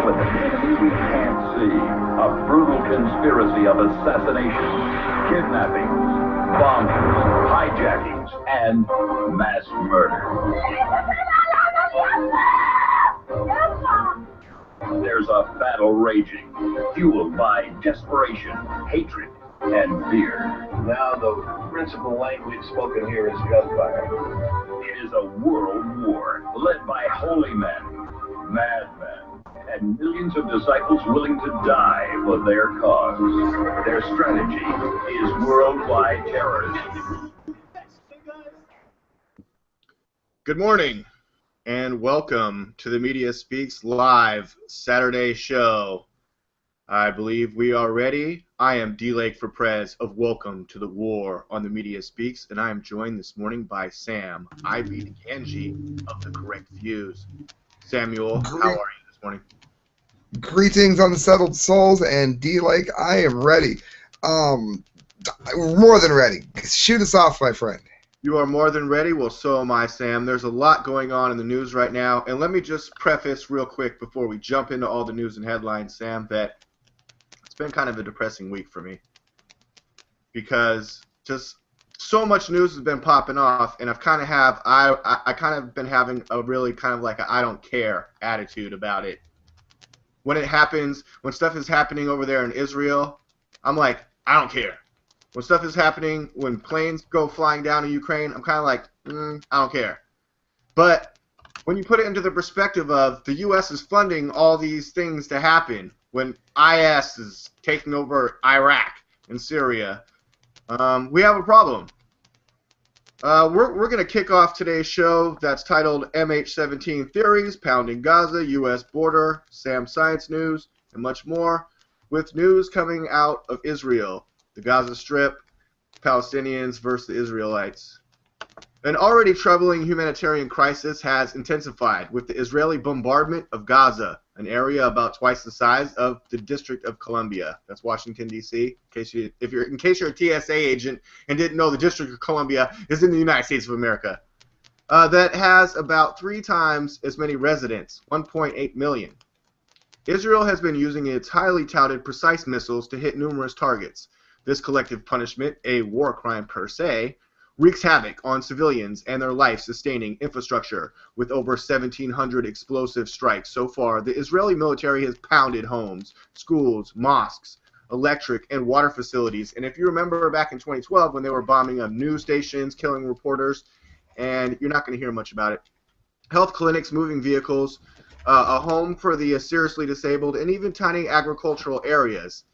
with an enemy we can't see. A brutal conspiracy of assassination, kidnappings, bombings, hijackings, and mass murder. There's a battle raging, fueled by desperation, hatred, and fear. Now the principal language spoken here is gunfire. It is a world war led by holy men, madmen, and millions of disciples willing to die for their cause. Their strategy is worldwide terrorism. Good morning, and welcome to the Media Speaks Live Saturday show. I believe we are ready. I am DLAKE for PREZ of Welcome to the War on the Media Speaks, and I am joined this morning by Sam I.B. DiGangi of the Correct Views. Samuel, how are you this morning? Greetings, unsettled souls, and DLAKE, I am ready. More than ready. Shoot us off, my friend. You are more than ready? Well, so am I, Sam. There's a lot going on in the news right now, and let me just preface real quick before we jump into all the news and headlines, Sam, that it's been kind of a depressing week for me because just so much news has been popping off, and I kind of been having a really kind of like a I don't care attitude about it. When it happens, when stuff is happening over there in Israel, I'm like, I don't care. When stuff is happening, when planes go flying down in Ukraine, I'm kind of like, I don't care. But when you put it into the perspective of the U.S. is funding all these things to happen, when IS is taking over Iraq and Syria, we have a problem. We're going to kick off today's show that's titled MH17 Theories, Pounding Gaza, U.S. Border, Sam Science News, and much more, with news coming out of Israel. The Gaza Strip, Palestinians versus the Israelites. An already troubling humanitarian crisis has intensified with the Israeli bombardment of Gaza, an area about twice the size of the District of Columbia. That's Washington, D.C. In case you're a TSA agent and didn't know, the District of Columbia is in the United States of America. That has about 3 times as many residents, 1.8 million. Israel has been using its highly touted precise missiles to hit numerous targets. This collective punishment, a war crime per se, wreaks havoc on civilians and their life-sustaining infrastructure. With over 1,700 explosive strikes so far, the Israeli military has pounded homes, schools, mosques, electric and water facilities. And if you remember back in 2012 when they were bombing news stations, killing reporters, and you're not going to hear much about it, health clinics, moving vehicles, a home for the seriously disabled, and even tiny agricultural areas.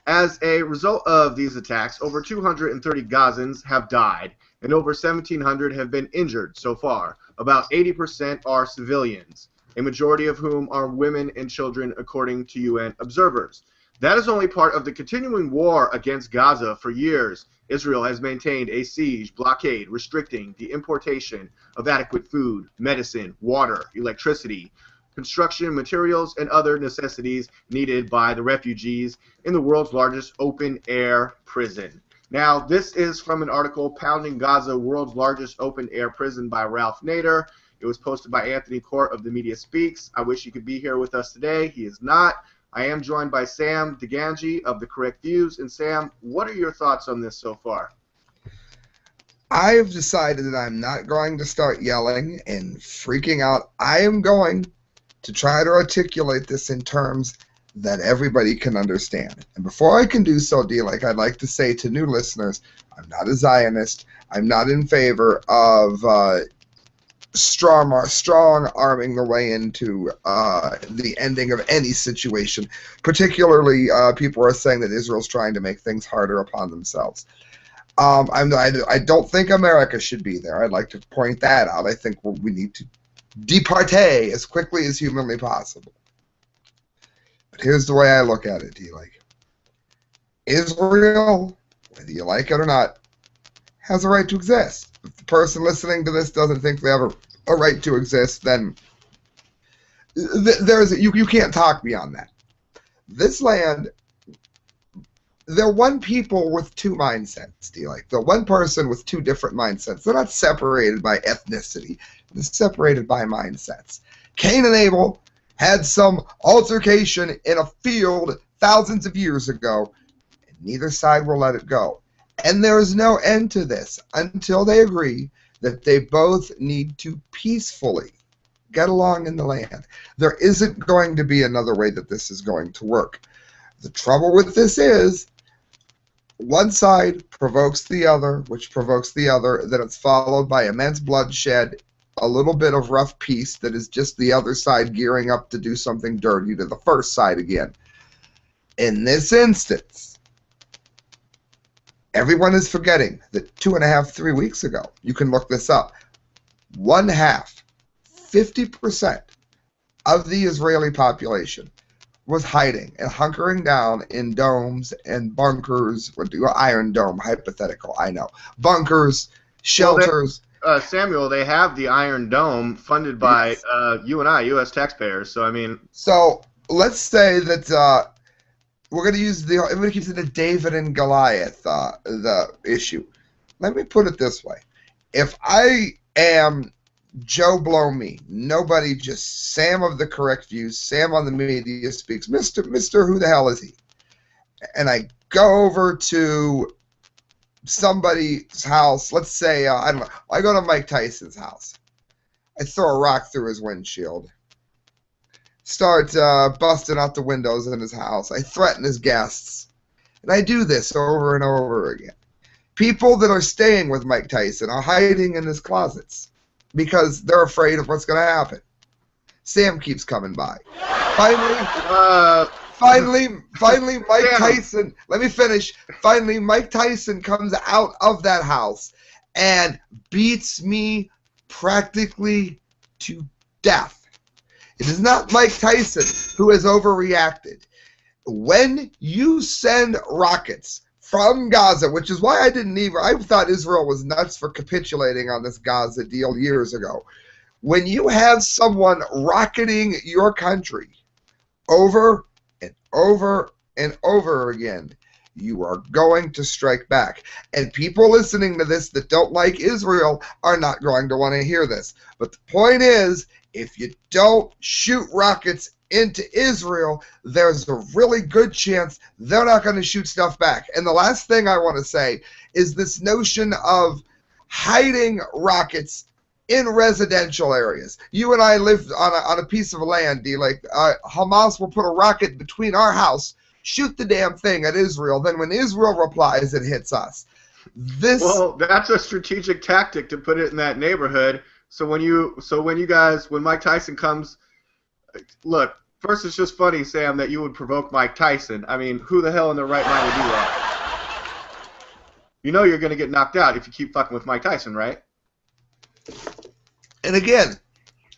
As a result of these attacks, over 230 Gazans have died, and over 1,700 have been injured so far. About 80% are civilians, a majority of whom are women and children, according to UN observers. That is only part of the continuing war against Gaza. For years, Israel has maintained a siege blockade restricting the importation of adequate food, medicine, water, electricity, construction materials, and other necessities needed by the refugees in the world's largest open-air prison. Now, this is from an article, Pounding Gaza, World's Largest Open-Air Prison by Ralph Nader. It was posted by Anthony Court of the Media Speaks. I wish he could be here with us today. He is not. I am joined by Sam DiGangi of the Correct Views. And Sam, what are your thoughts on this so far? I've decided that I'm not going to start yelling and freaking out. I am going to try to articulate this in terms that everybody can understand. And before I can do so, DLAKE, I'd like to say to new listeners, I'm not a Zionist. I'm not in favor of strong arming the way into the ending of any situation. Particularly, people are saying that Israel's trying to make things harder upon themselves. I don't think America should be there. I'd like to point that out. I think we need to departe as quickly as humanly possible. But here's the way I look at it, DLAKE. Israel, whether you like it or not, has a right to exist. If the person listening to this doesn't think they have a right to exist, then you can't talk beyond that. This land, they're one people with 2 mindsets, DLAKE. They're one person with 2 different mindsets. They're not separated by ethnicity. They're separated by mindsets. Cain and Abel had some altercation in a field thousands of years ago, and neither side will let it go. And there is no end to this until they agree that they both need to peacefully get along in the land. There isn't going to be another way that this is going to work. The trouble with this is one side provokes the other, which provokes the other, then it's followed by immense bloodshed, a little bit of rough peace that is just the other side gearing up to do something dirty to the first side again. In this instance, everyone is forgetting that 2.5, 3 weeks ago, you can look this up, 50% of the Israeli population was hiding and hunkering down in domes and bunkers. Iron Dome, hypothetical, I know. Bunkers, shelters. Well, Samuel, they have the Iron Dome funded by you and I, U.S. taxpayers. So, I mean. So, let's say that we're going to use everybody keeps it the David and Goliath the issue. Let me put it this way. If I am Joe Blow Me, nobody, just Sam of the correct views, Sam on the media speaks, Mr. Who the hell is he? And I go over to somebody's house, let's say, I don't know, I go to Mike Tyson's house. I throw a rock through his windshield. Start busting out the windows in his house. I threaten his guests. And I do this over and over again. People that are staying with Mike Tyson are hiding in his closets because they're afraid of what's going to happen. Sam keeps coming by. Finally, Mike Tyson, let me finish. Finally, Mike Tyson comes out of that house and beats me practically to death. It is not Mike Tyson who has overreacted. When you send rockets from Gaza, which is why I thought Israel was nuts for capitulating on this Gaza deal years ago. When you have someone rocketing your country over and over and over again, you are going to strike back. And people listening to this that don't like Israel are not going to want to hear this. But the point is, if you don't shoot rockets into Israel, there's a really good chance they're not going to shoot stuff back. And the last thing I want to say is this notion of hiding rockets in residential areas. You and I live on a piece of land, like Hamas will put a rocket between our house, shoot the damn thing at Israel, then when Israel replies, it hits us. Well, that's a strategic tactic to put it in that neighborhood. So when Mike Tyson comes, look, first it's just funny, Sam, that you would provoke Mike Tyson. I mean, who the hell in their right mind would do that? You know you're going to get knocked out if you keep fucking with Mike Tyson, right? And again,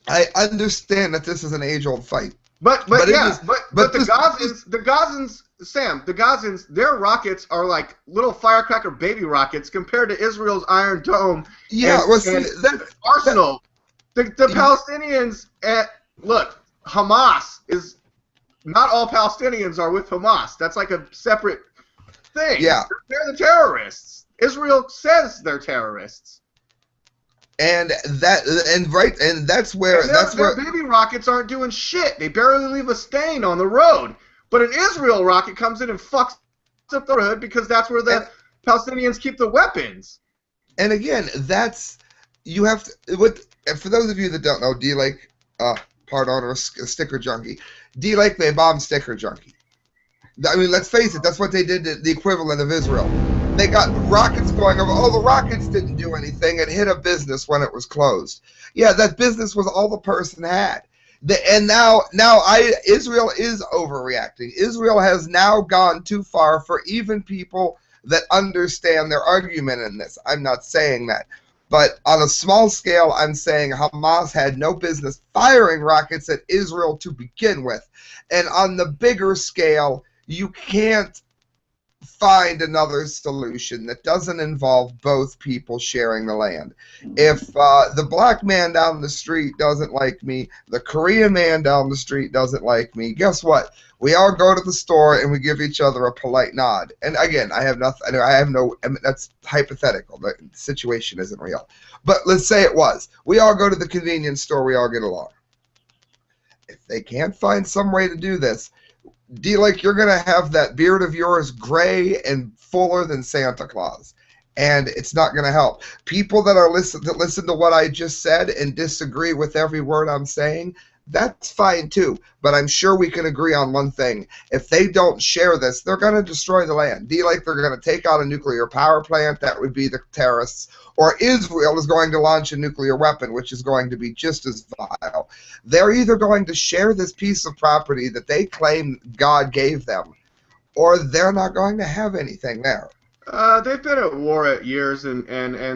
I understand that this is an age-old fight. But the Gazans, Sam, the Gazans, their rockets are like little firecracker baby rockets compared to Israel's Iron Dome. Yeah, arsenal. The Palestinians, look, Hamas is not all Palestinians are with Hamas. That's like a separate thing. Yeah, they're the terrorists. Israel says they're terrorists. That's where their baby rockets aren't doing shit. They barely leave a stain on the road. But an Israel rocket comes in and fucks up the road because that's where the Palestinians keep the weapons. And again, you have to. For those of you that don't know, DLAKE, part owner, a sticker junkie. DLAKE, they bombed sticker junkie. I mean, let's face it, that's what they did to the equivalent of Israel. They got rockets going over. Oh, the rockets didn't do anything. It hit a business when it was closed. Yeah, that business was all the person had. And now Israel is overreacting. Israel has now gone too far for even people that understand their argument in this. I'm not saying that. But on a small scale, I'm saying Hamas had no business firing rockets at Israel to begin with. And on the bigger scale, you can't find another solution that doesn't involve both people sharing the land. If the black man down the street doesn't like me, the Korean man down the street doesn't like me, guess what? We all go to the store and we give each other a polite nod. And again, I mean, that's hypothetical. The situation isn't real. But let's say it was. We all go to the convenience store, we all get along. If they can't find some way to do this, DLAKE, you're going to have that beard of yours gray and fuller than Santa Claus. And it's not going to help. People that listen to what I just said and disagree with every word I'm saying, that's fine too. But I'm sure we can agree on one thing. If they don't share this, they're going to destroy the land. DLAKE, they're going to take out a nuclear power plant. That would be the terrorists. Or Israel is going to launch a nuclear weapon, which is going to be just as vile. They're either going to share this piece of property that they claim God gave them, or they're not going to have anything there. They've been at war at years, and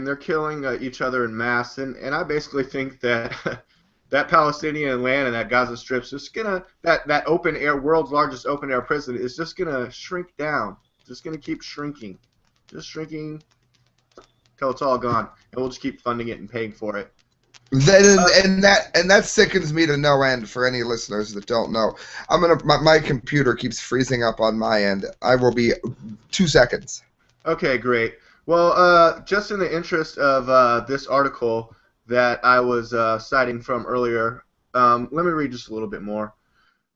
they're killing each other in mass, and I basically think that that Palestinian land and that Gaza Strip's just gonna that open air, world's largest open air prison, is just gonna shrink down, just gonna keep shrinking, just shrinking till it's all gone, and we'll just keep funding it and paying for it. And that sickens me to no end. For any listeners that don't know, my computer keeps freezing up on my end. I will be 2 seconds. Okay, great. Well, just in the interest of this article that I was citing from earlier, let me read just a little bit more.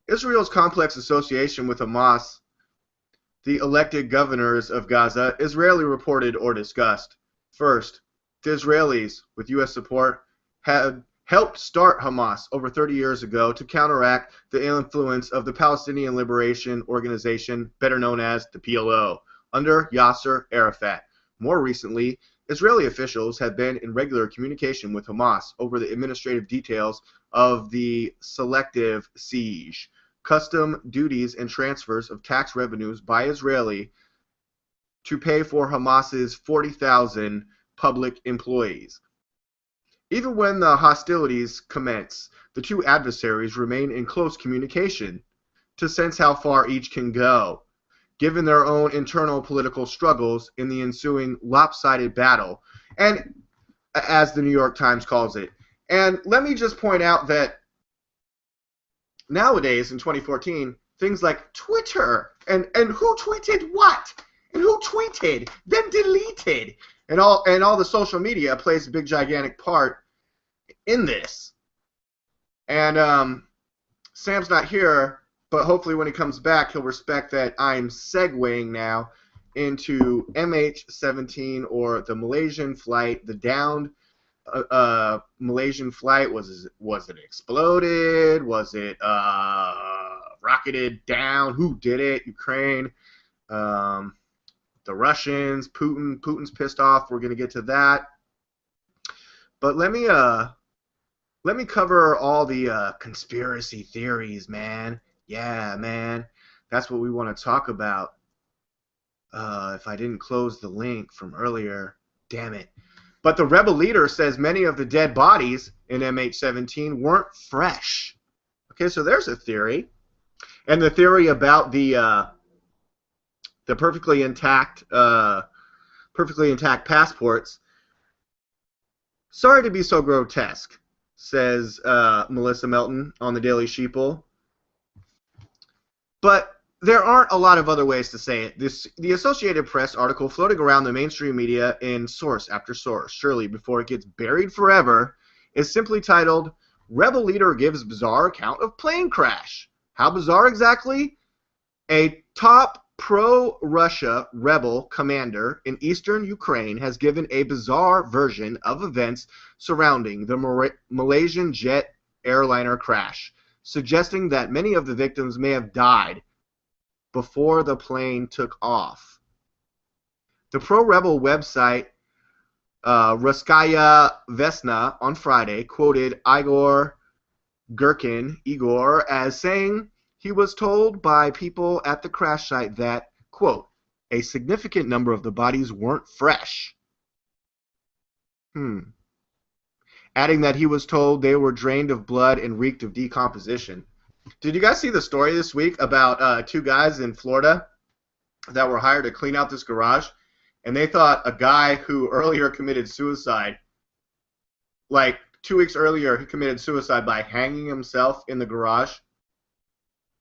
Israel's complex association with Hamas, the elected governors of Gaza, is rarely reported or discussed. First, the Israelis, with U.S. support, had helped start Hamas over 30 years ago to counteract the influence of the Palestinian Liberation Organization, better known as the PLO, under Yasser Arafat. More recently, Israeli officials have been in regular communication with Hamas over the administrative details of the selective siege, custom duties and transfers of tax revenues by Israeli to pay for Hamas's 40,000 public employees. Even when the hostilities commence, the two adversaries remain in close communication to sense how far each can go, given their own internal political struggles in the ensuing lopsided battle, and as the New York Times calls it. And let me just point out that nowadays, in 2014, things like Twitter, and who tweeted what, and who tweeted, then deleted, and all the social media plays a big gigantic part in this. And Sam's not here, but hopefully when he comes back, he'll respect that I'm segueing now into MH17, or the Malaysian flight, the downed Malaysian flight. Was it exploded? Was it rocketed down? Who did it? Ukraine. The Russians. Putin's pissed off. We're going to get to that. But let me cover all the conspiracy theories, man. Yeah, man. That's what we want to talk about. If I didn't close the link from earlier, damn it. But the rebel leader says many of the dead bodies in MH17 weren't fresh. Okay, so there's a theory. And the theory about the perfectly intact passports. Sorry to be so grotesque, says Melissa Melton on the Daily Sheeple. But there aren't a lot of other ways to say it. The Associated Press article floating around the mainstream media in source after source, surely before it gets buried forever, is simply titled, "Rebel Leader Gives Bizarre Account of Plane Crash." How bizarre exactly? A top pro-Russia rebel commander in eastern Ukraine has given a bizarre version of events surrounding the Malaysian jet airliner crash, suggesting that many of the victims may have died before the plane took off. The pro-rebel website Ruskaya Vesna on Friday quoted Igor Gherkin, as saying he was told by people at the crash site that, quote, a significant number of the bodies weren't fresh. Adding that he was told they were drained of blood and reeked of decomposition. Did you guys see the story this week about two guys in Florida that were hired to clean out this garage? And they thought a guy who earlier committed suicide, like 2 weeks earlier, he committed suicide by hanging himself in the garage.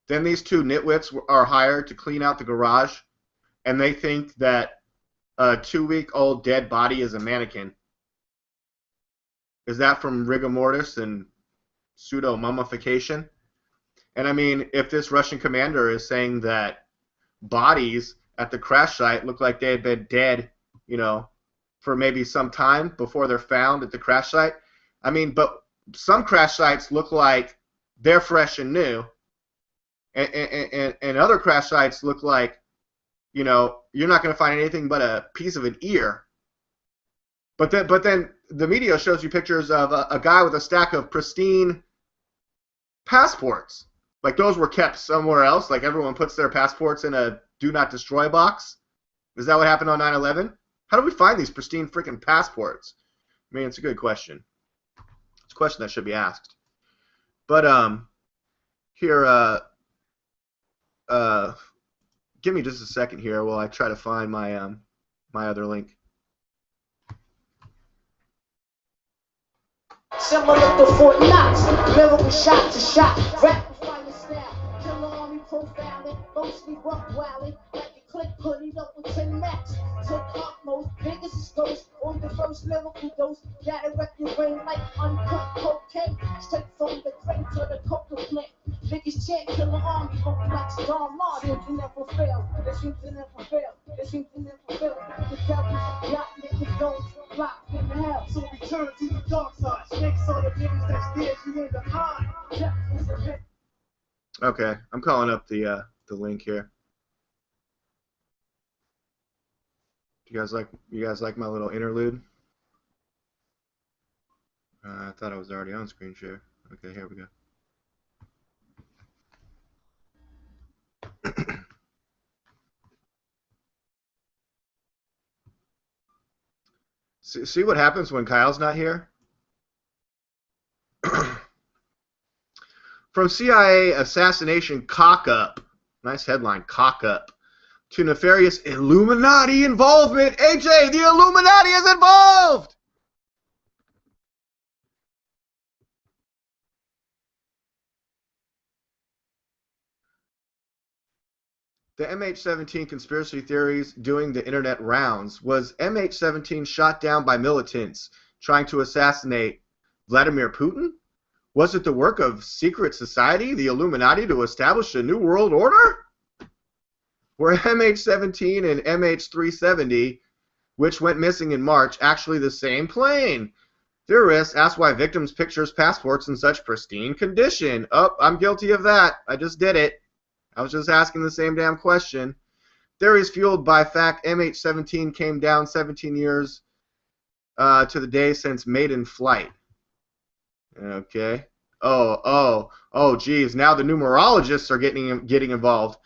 Then these two nitwits are hired to clean out the garage, and they think that a 2-week-old dead body is a mannequin. Is that from rigor mortis and pseudo-mummification? And I mean, if this Russian commander is saying that bodies at the crash site look like they had been dead, you know, for maybe some time before they're found at the crash site, I mean, but some crash sites look like they're fresh and new, and other crash sites look like, you know, you're not going to find anything but a piece of an ear. But then the media shows you pictures of a guy with a stack of pristine passports. Like those were kept somewhere else. Like everyone puts their passports in a do not destroy box. Is that what happened on 9/11? How do we find these pristine freaking passports? I mean, it's a good question. It's a question that should be asked. But here, give me just a second here while I try to find my my other link. Similar to Fort Knox, lyrical shot to shot, rapid fire style, killer army profiling, mostly rough wilding, like the click hoodie up with 10 max. Took utmost, biggest is ghost, on the first lyrical dose, gotta wreck your brain like uncut cocaine, straight from the crane to the coca plant. Biggest chant, killer army, funky like Star Law, they never fail, they seem to never fail, they seem to never fail. The devil's got niggas don't block in the hell, so return to the dark side. Snakes on the niggas that stares you in the eye. Okay, I'm calling up the link here. You guys like my little interlude? I thought I was already on screen share. Okay, here we go. See what happens when Kyle's not here? From CIA assassination cock-up, nice headline, cock-up, to nefarious Illuminati involvement. AJ, the Illuminati is involved! The MH17 conspiracy theories doing the internet rounds. Was MH17 shot down by militants trying to assassinate Vladimir Putin? Was it the work of secret society, the Illuminati, to establish a new world order? Were MH17 and MH370, which went missing in March, actually the same plane? Theorists ask why victims' pictures, passports in such pristine condition. Oh, I'm guilty of that. I just did it. I was just asking the same damn question. Theories fueled by fact MH17 came down 17 years to the day since maiden flight. Okay. Oh, geez. Now the numerologists are getting involved.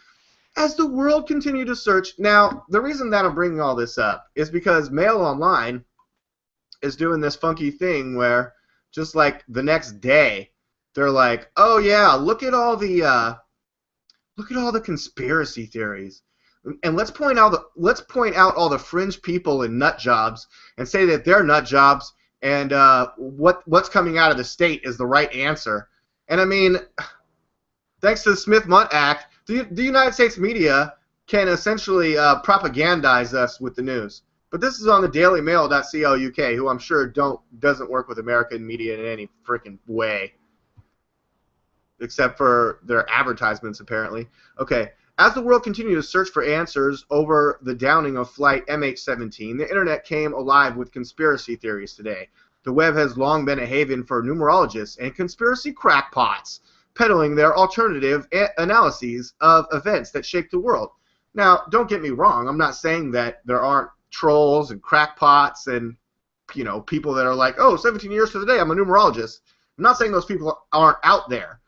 As the world continued to search. Now, the reason that I'm bringing all this up is because Mail Online is doing this funky thing where just like the next day, they're like, oh yeah, look at all the conspiracy theories, and let's point out all the fringe people and nut jobs, and say that they're nut jobs, and what's coming out of the state is the right answer. And I mean, thanks to the Smith-Mundt Act, the United States media can essentially propagandize us with the news. But this is on the DailyMail.co.uk, who I'm sure doesn't work with American media in any freaking way, except for their advertisements, apparently. Okay. As the world continued to search for answers over the downing of flight MH17, the internet came alive with conspiracy theories today. The web has long been a haven for numerologists and conspiracy crackpots, peddling their alternative analyses of events that shaped the world. Now, don't get me wrong. I'm not saying that there aren't trolls and crackpots and, you know, people that are like, oh, 17 years to the day, I'm a numerologist. I'm not saying those people aren't out there.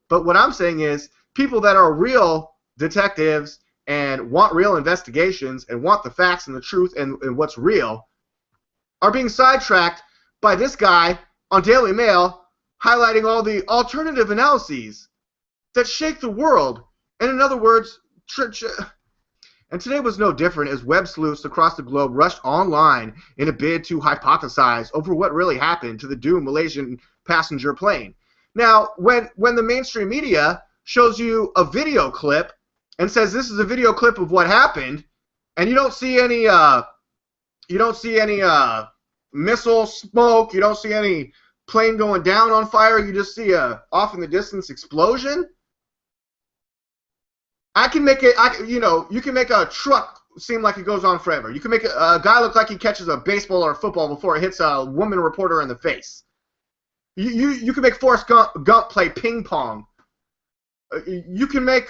But what I'm saying is people that are real detectives and want real investigations and want the facts and the truth and what's real are being sidetracked by this guy on Daily Mail highlighting all the alternative analyses that shake the world. And in other words, and today was no different as web sleuths across the globe rushed online in a bid to hypothesize over what really happened to the doomed Malaysian passenger plane. Now, when the mainstream media shows you a video clip and says this is a video clip of what happened, and you don't see any missile smoke, you don't see any plane going down on fire, you just see a off in the distance explosion, I can make it. You can make a truck seem like it goes on forever. You can make a guy look like he catches a baseball or a football before it hits a woman reporter in the face. You can make Forrest Gump play ping pong. You can make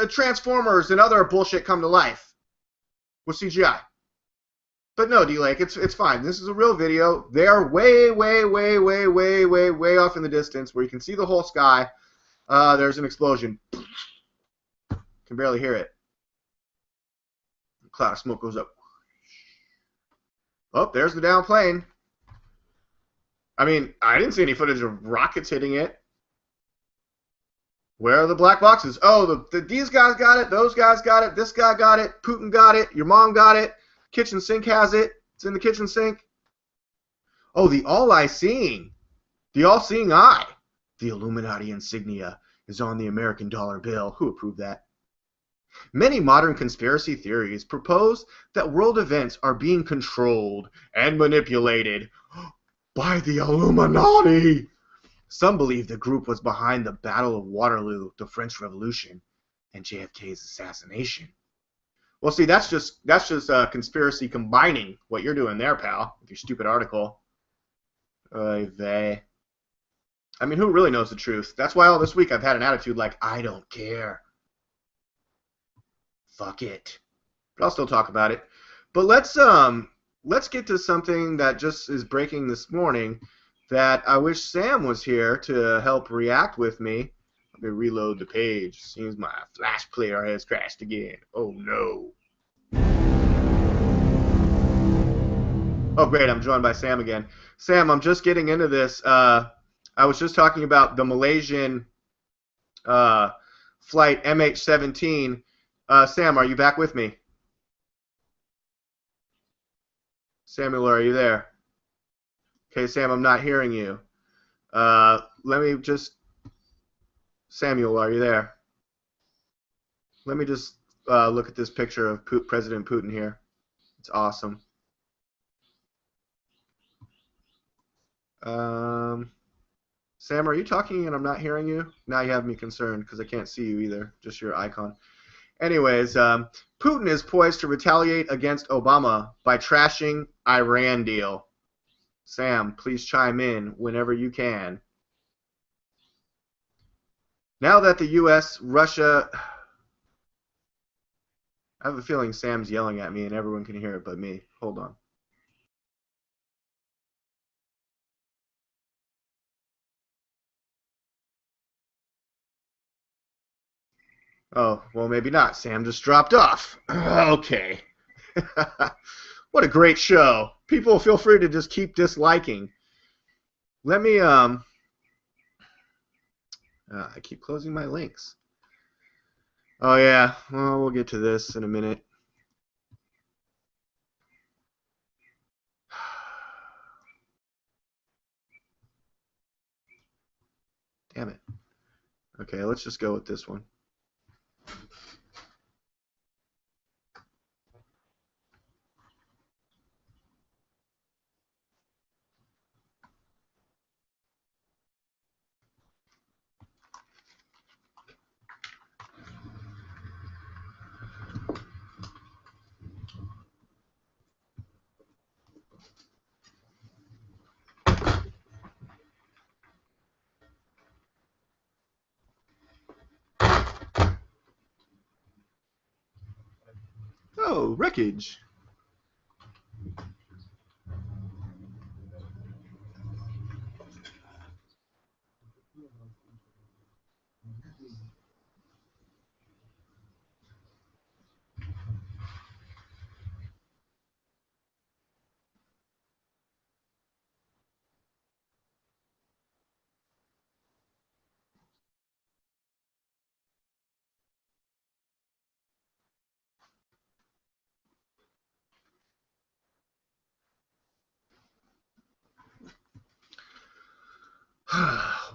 Transformers and other bullshit come to life with CGI. But no, D-Lake, it's fine. This is a real video. They are way, way, way, way, way, way, way off in the distance where you can see the whole sky. There's an explosion. Can barely hear it. A cloud of smoke goes up. Oh, there's the down plane. I mean, I didn't see any footage of rockets hitting it. Where are the black boxes? Oh, these guys got it. Those guys got it. This guy got it. Putin got it. Your mom got it. Kitchen sink has it. It's in the kitchen sink. Oh, the all-eye-seeing. The all-seeing eye. The Illuminati insignia is on the American dollar bill. Who approved that? Many modern conspiracy theories propose that world events are being controlled and manipulated by the Illuminati. Some believe the group was behind the Battle of Waterloo, the French Revolution, and JFK's assassination. Well, see, that's just conspiracy combining what you're doing there, pal, with your stupid article. I mean, who really knows the truth? That's why all this week I've had an attitude like, I don't care. Fuck it. But I'll still talk about it. But let's get to something that just is breaking this morning that I wish Sam was here to help react with me. Let me reload the page. Seems my flash player has crashed again. Oh no. Oh great, I'm joined by Sam again. Sam, I'm just getting into this. I was just talking about the Malaysian flight MH17. Sam, are you back with me? Samuel, are you there? Okay, Sam, I'm not hearing you. Let me just... Samuel, are you there? Let me just look at this picture of President Putin here. It's awesome. Sam, are you talking and I'm not hearing you? Now you have me concerned because I can't see you either, just your icon. Anyways, Putin is poised to retaliate against Obama by trashing Iran deal. Sam, please chime in whenever you can. Now that the U.S., Russia... I have a feeling Sam's yelling at me and everyone can hear it but me. Hold on. Oh, well, maybe not. Sam just dropped off. Okay. What a great show. People feel free to just keep disliking. Let me, I keep closing my links. Oh, yeah. Well, we'll get to this in a minute. Damn it. Okay, let's just go with this one. Oh, wreckage.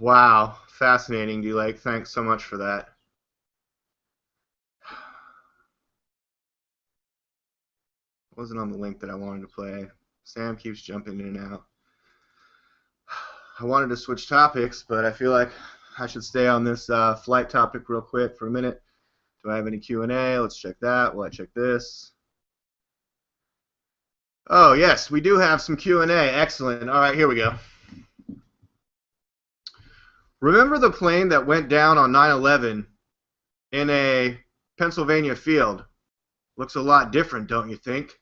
Wow, fascinating, DLAKE. Thanks so much for that. Wasn't on the link that I wanted to play. Sam keeps jumping in and out. I wanted to switch topics, but I feel like I should stay on this flight topic real quick for a minute Do I have any Q&A? Let's check that. Will I check this? Oh, yes, we do have some Q&A. Excellent. All right, here we go. Remember the plane that went down on 9/11 in a Pennsylvania field? Looks a lot different, don't you think?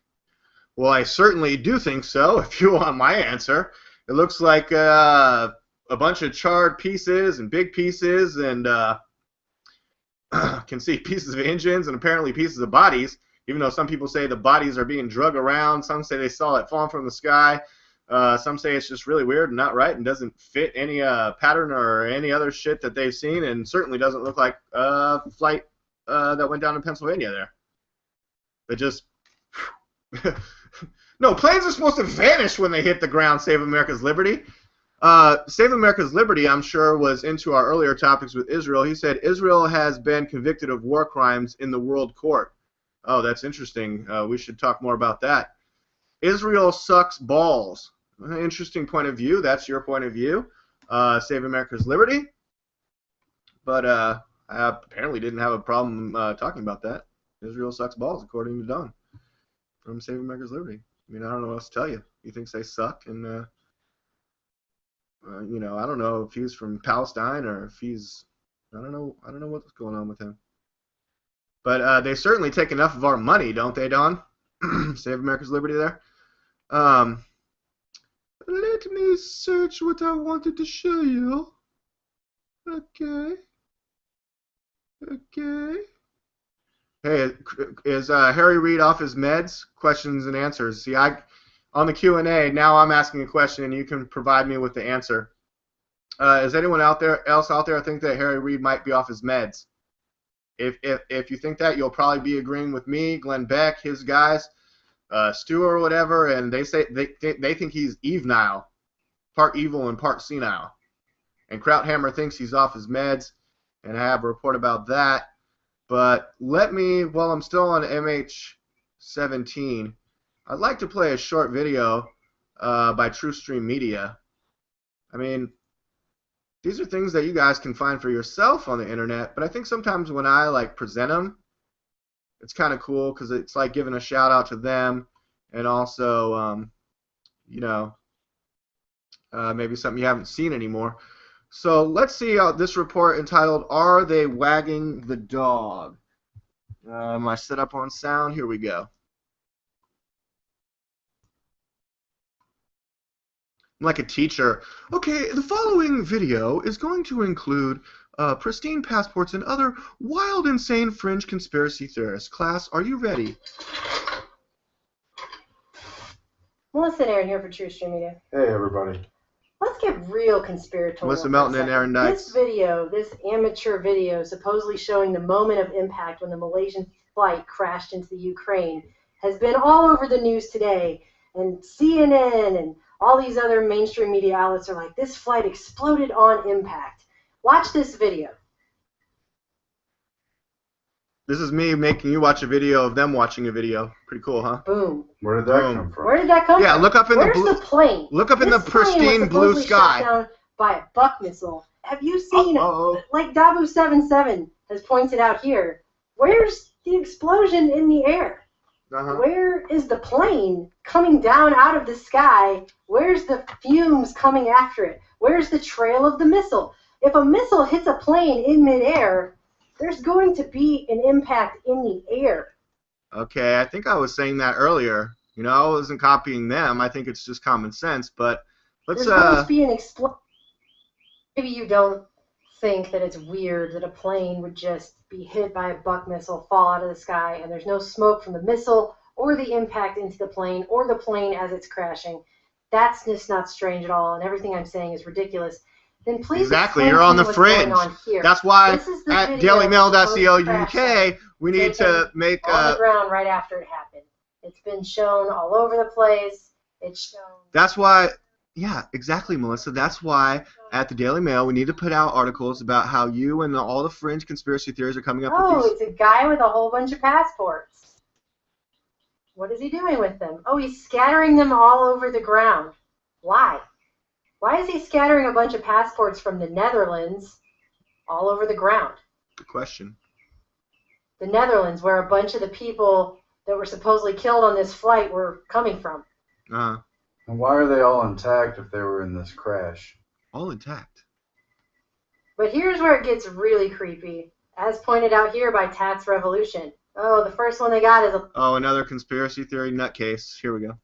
Well, I certainly do think so, if you want my answer. It looks like a bunch of charred pieces and big pieces, and can see pieces of engines and apparently pieces of bodies, even though some people say the bodies are being drug around. Some say they saw it falling from the sky. Some say it's just really weird and not right and doesn't fit any pattern or any other shit that they've seen, and certainly doesn't look like a flight that went down in Pennsylvania there. But just... No, planes are supposed to vanish when they hit the ground, Save America's Liberty. Save America's Liberty, I'm sure, was into our earlier topics with Israel. He said Israel has been convicted of war crimes in the World Court. Oh, that's interesting. We should talk more about that. Israel sucks balls. Interesting point of view. That's your point of view. Save America's Liberty. But I apparently didn't have a problem talking about that. Israel sucks balls, according to Don from Save America's Liberty. I mean, I don't know what else to tell you. He thinks they suck, and you know, I don't know if he's from Palestine or if he's, I don't know what's going on with him. But they certainly take enough of our money, don't they, Don? Save America's Liberty there. Let me search what I wanted to show you. Okay. Okay. Hey, is Harry Reid off his meds? Questions and answers. See, on the Q&A, now I'm asking a question, and you can provide me with the answer. Is anyone else out there think that Harry Reid might be off his meds? If you think that, you'll probably be agreeing with me, Glenn Beck, his guys, Stu or whatever, and they say they think he's evil, part evil and part senile. And Krauthammer thinks he's off his meds, and I have a report about that. But let me, while I'm still on MH17, I'd like to play a short video by TrueStream Media. I mean, these are things that you guys can find for yourself on the internet, but I think sometimes when I present them, it's kind of cool because it's like giving a shout out to them, and also, you know, maybe something you haven't seen anymore. So let's see this report entitled, Are They Wagging the Dog? Am I set up on sound? Here we go. I'm like a teacher. Okay, the following video is going to include pristine passports and other wild, insane fringe conspiracy theorists. Class, are you ready? Melissa and Aaron here for TrueStream Media. Hey, everybody. Let's get real conspiratorial. Melissa Melton and Aaron Knights. This video, this amateur video, supposedly showing the moment of impact when the Malaysian flight crashed into the Ukraine, has been all over the news today. And CNN and all these other mainstream media outlets are like, this flight exploded on impact. Watch this video. This is me making you watch a video of them watching a video. Pretty cool, huh? Boom. Where did that come from? Where did that come from? Yeah, look up in Where's the blue. the plane? Look up in the This plane pristine was blue supposedly sky. shot down by a buck missile. Have you seen, like Dabu 77 has pointed out here, where's the explosion in the air? Where is the plane coming down out of the sky? Where's the fumes coming after it? Where's the trail of the missile? If a missile hits a plane in midair, there's going to be an impact in the air. Okay, I think I was saying that earlier. You know, I wasn't copying them. I think it's just common sense. But let's There's going to be an explosion. Maybe you don't think that it's weird that a plane would just be hit by a buck missile, fall out of the sky, and there's no smoke from the missile or the impact into the plane or the plane as it's crashing. That's just not strange at all, and everything I'm saying is ridiculous. Then please exactly, you're on the fringe. That's why at dailymail.co.uk we need to make on the ground right after it happened. It's been shown all over the place. It's shown. That's why, yeah, exactly, Melissa. That's why at the Daily Mail we need to put out articles about how you and all the fringe conspiracy theories are coming up with these. Oh, it's a guy with a whole bunch of passports. What is he doing with them? Oh, he's scattering them all over the ground. Why? Why is he scattering a bunch of passports from the Netherlands all over the ground? Good question. the Netherlands, where a bunch of the people that were supposedly killed on this flight were coming from. Uh-huh. And why are they all intact if they were in this crash? All intact. But here's where it gets really creepy, as pointed out here by Tats Revolution. Oh, the first one they got is a... Oh, another conspiracy theory nutcase. Here we go.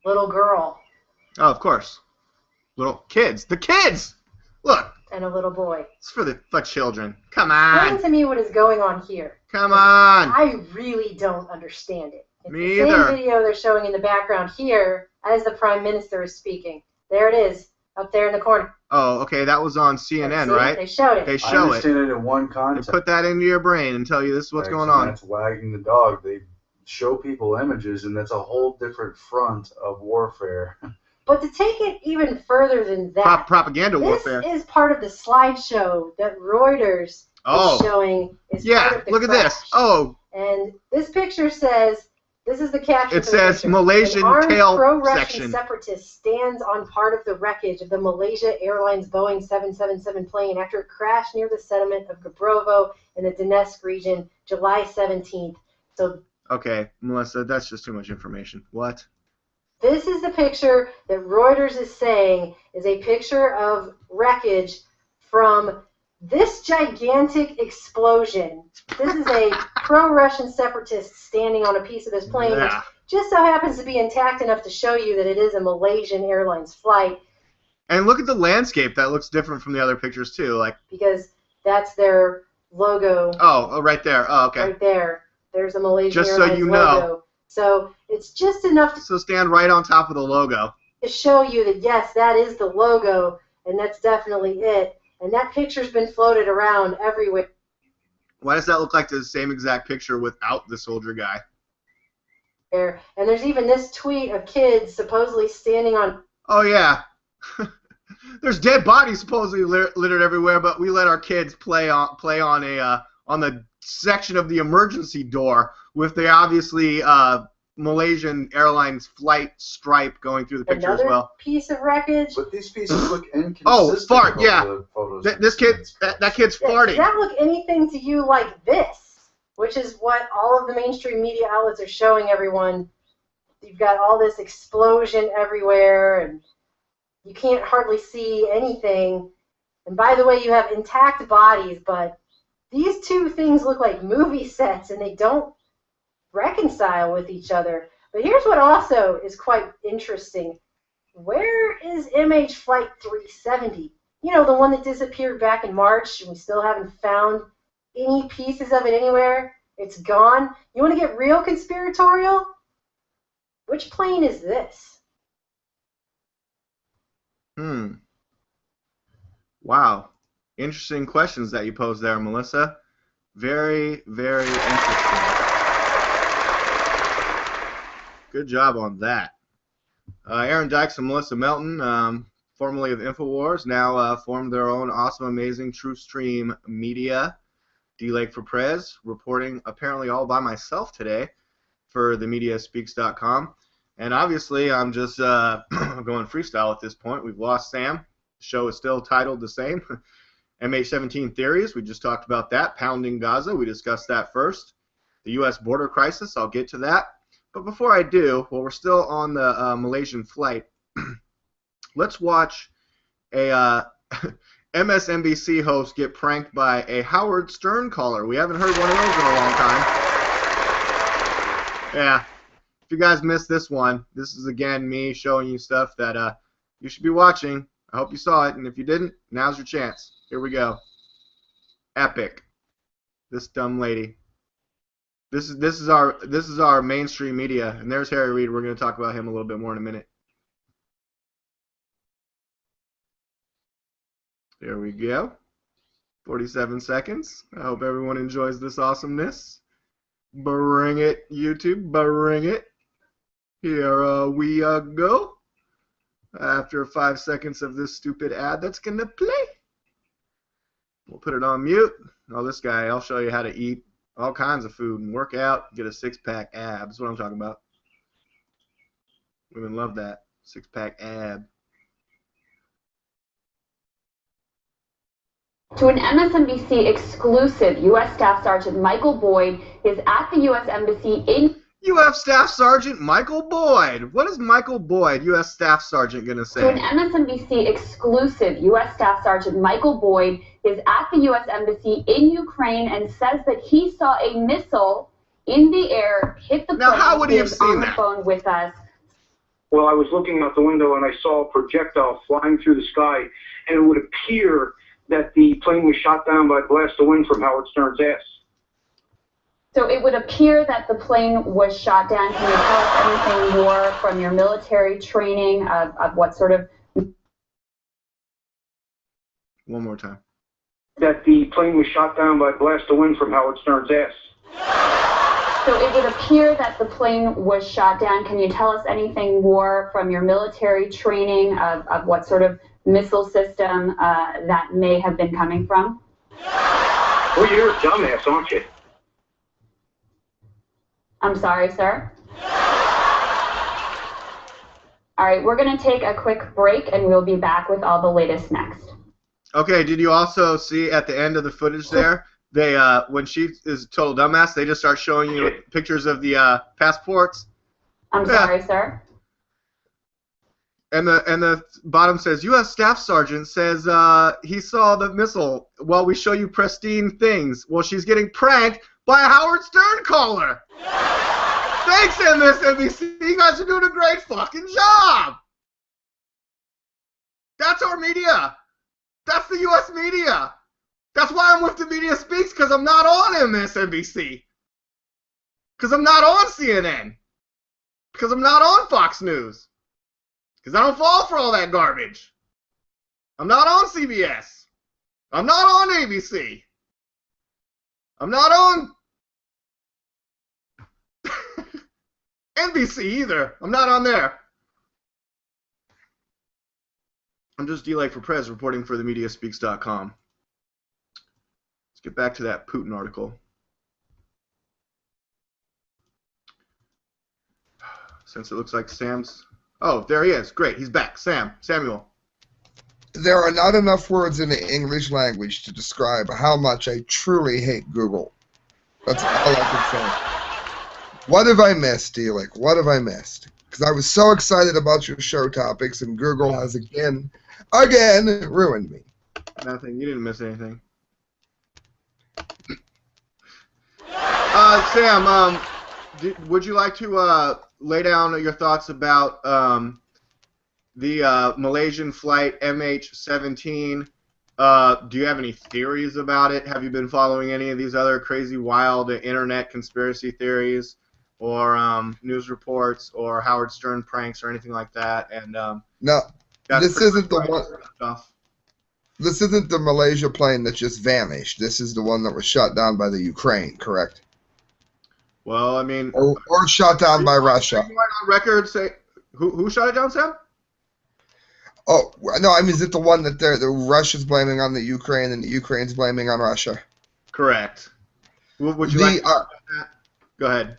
little girl. Oh, of course. Little kids. The kids! Look. And a little boy. It's for children. Come on. Explain to me what is going on here. Come on. I really don't understand it. It's Me the either. same video they're showing in the background here as the Prime Minister is speaking. There it is, up there in the corner. Oh, okay. That was on CNN, See? right? They showed it. They I show it. understand it in one They context. put that into your brain and tell you this is what's going on. That's wagging the dog. They show people images, and that's a whole different front of warfare. But to take it even further than that, Propaganda warfare. this is part of the slideshow that Reuters is showing. Is part Yeah, of the look at crash. this. Oh. And this picture says, this is the caption. It for the says picture. Malaysian An armed tail pro-Russian section. separatist stands on part of the wreckage of the Malaysia Airlines Boeing 777 plane after it crashed near the settlement of Gabrovo in the Donetsk region, July 17th. So. Okay, Melissa, that's just too much information. What? This is the picture that Reuters is saying is a picture of wreckage from this gigantic explosion. This is a pro-Russian separatist standing on a piece of this plane, which just so happens to be intact enough to show you that it is a Malaysian Airlines flight. And look at the landscape. That looks different from the other pictures, too. Like because that's their logo. Oh, right there. Oh, okay. Right there. There's a Malaysian Just so Airlines you logo. know. So it's just enough So stand right on top of the logo. to show you that, yes, that is the logo, and that's definitely it. And that picture's been floated around everywhere. Why does that look like the same exact picture without the soldier guy? And there's even this tweet of kids supposedly standing on... Oh, yeah. There's dead bodies supposedly littered everywhere, but we let our kids play on the section of the emergency door with the obviously Malaysian Airlines flight stripe going through the picture Another as well. piece of wreckage. But these pieces look inconsistent. Oh, fart, with yeah. the photos This kid, that kid's Yeah, farting. does that look anything to you like this? Which is what all of the mainstream media outlets are showing everyone. You've got all this explosion everywhere, and you can't hardly see anything. And by the way, you have intact bodies, but these two things look like movie sets, and they don't reconcile with each other. But here's what also is quite interesting. Where is MH Flight 370? You know, the one that disappeared back in March, and we still haven't found any pieces of it anywhere. It's gone. You want to get real conspiratorial? Which plane is this? Wow. Interesting questions that you posed there, Melissa. Very, very interesting. Good job on that. Aaron Dykes and Melissa Melton, formerly of InfoWars, now formed their own awesome, amazing TrueStream Media, DLAKE for PREZ, reporting apparently all by myself today for themediaspeaks.com. And obviously, I'm just going freestyle at this point. We've lost Sam. The show is still titled the same. MH17 theories, we just talked about that. Pounding Gaza, we discussed that first. The U.S. border crisis, I'll get to that. But before I do, while we're still on the Malaysian flight, let's watch a MSNBC host get pranked by a Howard Stern caller. We haven't heard one of those in a long time. Yeah. If you guys missed this one, this is again me showing you stuff that you should be watching. I hope you saw it, and if you didn't, now's your chance. Here we go. Epic. This dumb lady. This is our mainstream media, and there's Harry Reid. We're going to talk about him a little bit more in a minute. There we go. 47 seconds. I hope everyone enjoys this awesomeness. Bring it, YouTube. Bring it. Here we go. After 5 seconds of this stupid ad that's going to play. We'll put it on mute. Oh, this guy, I'll show you how to eat all kinds of food and work out, get a six-pack ab. That's what I'm talking about. Women love that. Six-pack ab. To an MSNBC exclusive, U.S. Staff Sergeant Michael Boyd is at the U.S. Embassy in... U.S. Staff Sergeant Michael Boyd. What is Michael Boyd, U.S. Staff Sergeant, going to say? To an MSNBC exclusive, U.S. Staff Sergeant Michael Boyd is at the U.S. Embassy in Ukraine and says that he saw a missile in the air hit the plane. Now, how would he have seen that? On the phone with us. Well, I was looking out the window and I saw a projectile flying through the sky, and it would appear that the plane was shot down by a blast of wind from Howard Stern's ass. So it would appear that the plane was shot down. Can you tell us anything more from your military training of what sort of... One more time. That the plane was shot down by a blast of wind from Howard Stern's ass. So it would appear that the plane was shot down. Can you tell us anything more from your military training of what sort of missile system that may have been coming from? Well, you're a dumbass, aren't you? I'm sorry, sir. All right, we're going to take a quick break, and we'll be back with all the latest next. Okay, did you also see at the end of the footage there, they when she is a total dumbass, they just start showing you pictures of the passports? I'm sorry, sir. And the bottom says, U.S. Staff Sergeant says he saw the missile while we show you pristine things. Well, she's getting pranked by a Howard Stern caller. Thanks, MSNBC. You guys are doing a great fucking job. That's our media. That's the U.S. media. That's why I'm with the Media Speaks, because I'm not on MSNBC. Because I'm not on CNN. Because I'm not on Fox News. Because I don't fall for all that garbage. I'm not on CBS. I'm not on ABC. I'm not on NBC either. I'm not on there. I'm just DLAKE for PREZ reporting for themediaspeaks.com. Let's get back to that Putin article. Since it looks like Sam's... Oh, there he is. Great. He's back. Samuel. There are not enough words in the English language to describe how much I truly hate Google. That's all I can say. What have I missed, DLAKE? What have I missed? Because I was so excited about your show topics, and Google has again ruined me. Nothing. You didn't miss anything. Sam, would you like to lay down your thoughts about the Malaysian Flight MH17? Do you have any theories about it? Have you been following any of these other crazy, wild internet conspiracy theories, or news reports, or Howard Stern pranks, or anything like that? And no, this isn't the one. Stuff. This isn't the Malaysia plane that just vanished. This is the one that was shot down by the Ukraine, correct? Well, I mean, or shot down by Russia. On record, say who shot it down, Sam? Oh no, I mean, is it the one that the Russia's blaming on the Ukraine and the Ukraine's blaming on Russia? Correct. Would you like to talk about that? Go ahead.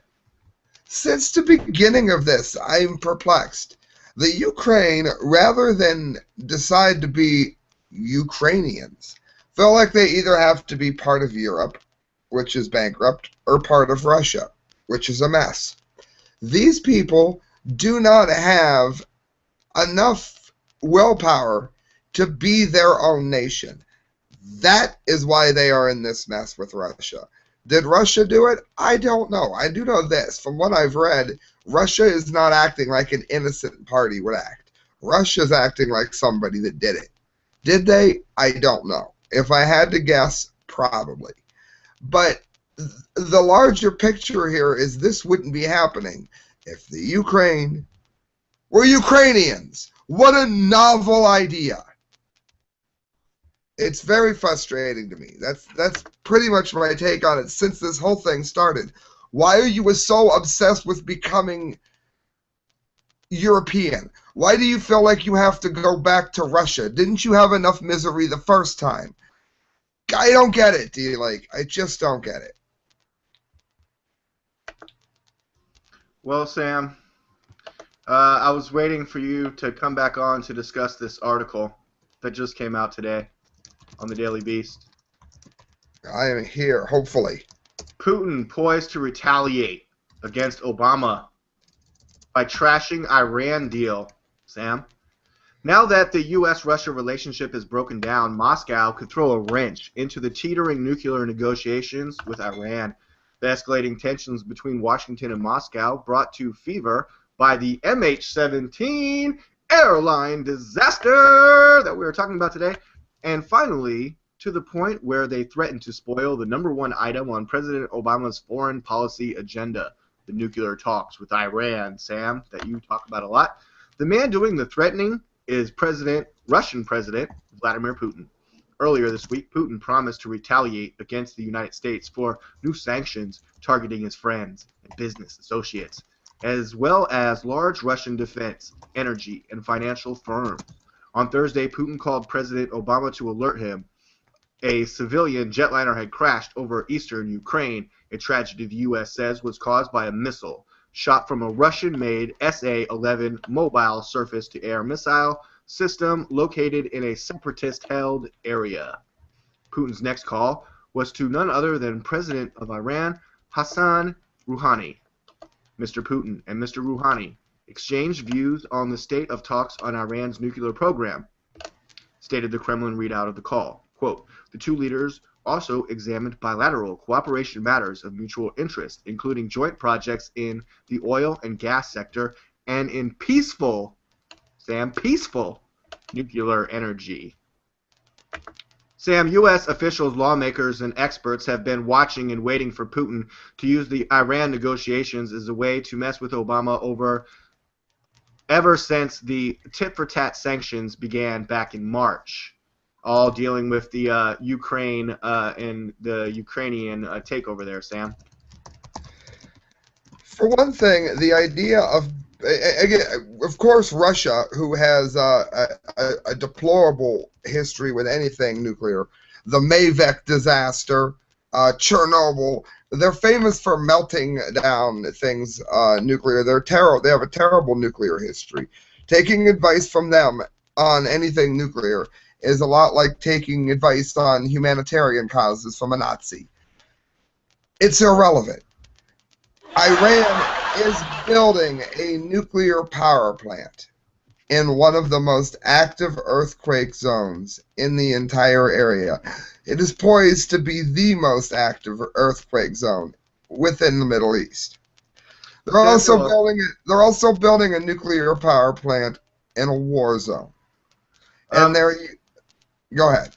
Since the beginning of this, I'm perplexed. The Ukraine, rather than decide to be Ukrainians, feel like they either have to be part of Europe, which is bankrupt, or part of Russia, which is a mess. These people do not have enough willpower to be their own nation. That is why they are in this mess with Russia. Did Russia do it? I don't know. I do know this. From what I've read, Russia is not acting like an innocent party would act. Russia's acting like somebody that did it. Did they? I don't know. If I had to guess, probably. But the larger picture here is this wouldn't be happening if the Ukraine were Ukrainians. What a novel idea. It's very frustrating to me. That's pretty much my take on it since this whole thing started. Why are you so obsessed with becoming European? Why do you feel like you have to go back to Russia? Didn't you have enough misery the first time? I don't get it, DLAKE. I just don't get it. Well, Sam, I was waiting for you to come back on to discuss this article that just came out today. on the Daily Beast. I am here, hopefully. Putin poised to retaliate against Obama by trashing Iran deal, Sam. Now that the U.S.-Russia relationship is broken down, Moscow could throw a wrench into the teetering nuclear negotiations with Iran. The escalating tensions between Washington and Moscow brought to fever by the MH17 airline disaster that we were talking about today, and finally to the point where they threatened to spoil the #1 item on President Obama's foreign policy agenda, the nuclear talks with Iran, Sam, that you talk about a lot. The man doing the threatening is Russian President Vladimir Putin. Earlier this week, Putin promised to retaliate against the United States for new sanctions targeting his friends and business associates, as well as large Russian defense, energy, and financial firms. On Thursday, Putin called President Obama to alert him a civilian jetliner had crashed over eastern Ukraine, a tragedy the U.S. says was caused by a missile shot from a Russian-made SA-11 mobile surface-to-air missile system located in a separatist-held area. Putin's next call was to none other than President of Iran, Hassan Rouhani. Mr. Putin and Mr. Rouhani exchanged views on the state of talks on Iran's nuclear program, stated the Kremlin readout of the call. Quote, the two leaders also examined bilateral cooperation matters of mutual interest, including joint projects in the oil and gas sector and in peaceful nuclear energy. Sam, U.S. officials, lawmakers, and experts have been watching and waiting for Putin to use the Iran negotiations as a way to mess with Obama ever since the tit-for-tat sanctions began back in March, all dealing with the Ukraine and the Ukrainian takeover there, Sam. For one thing, the idea of, again, of course, Russia, who has a deplorable history with anything nuclear, the Mavic disaster, Chernobyl, they're famous for melting down things nuclear. They have a terrible nuclear history. Taking advice from them on anything nuclear is a lot like taking advice on humanitarian causes from a Nazi. It's irrelevant. Iran is building a nuclear power plant in one of the most active earthquake zones in the entire area. It is poised to be the most active earthquake zone within the Middle East. They're also building a nuclear power plant in a war zone. And go ahead.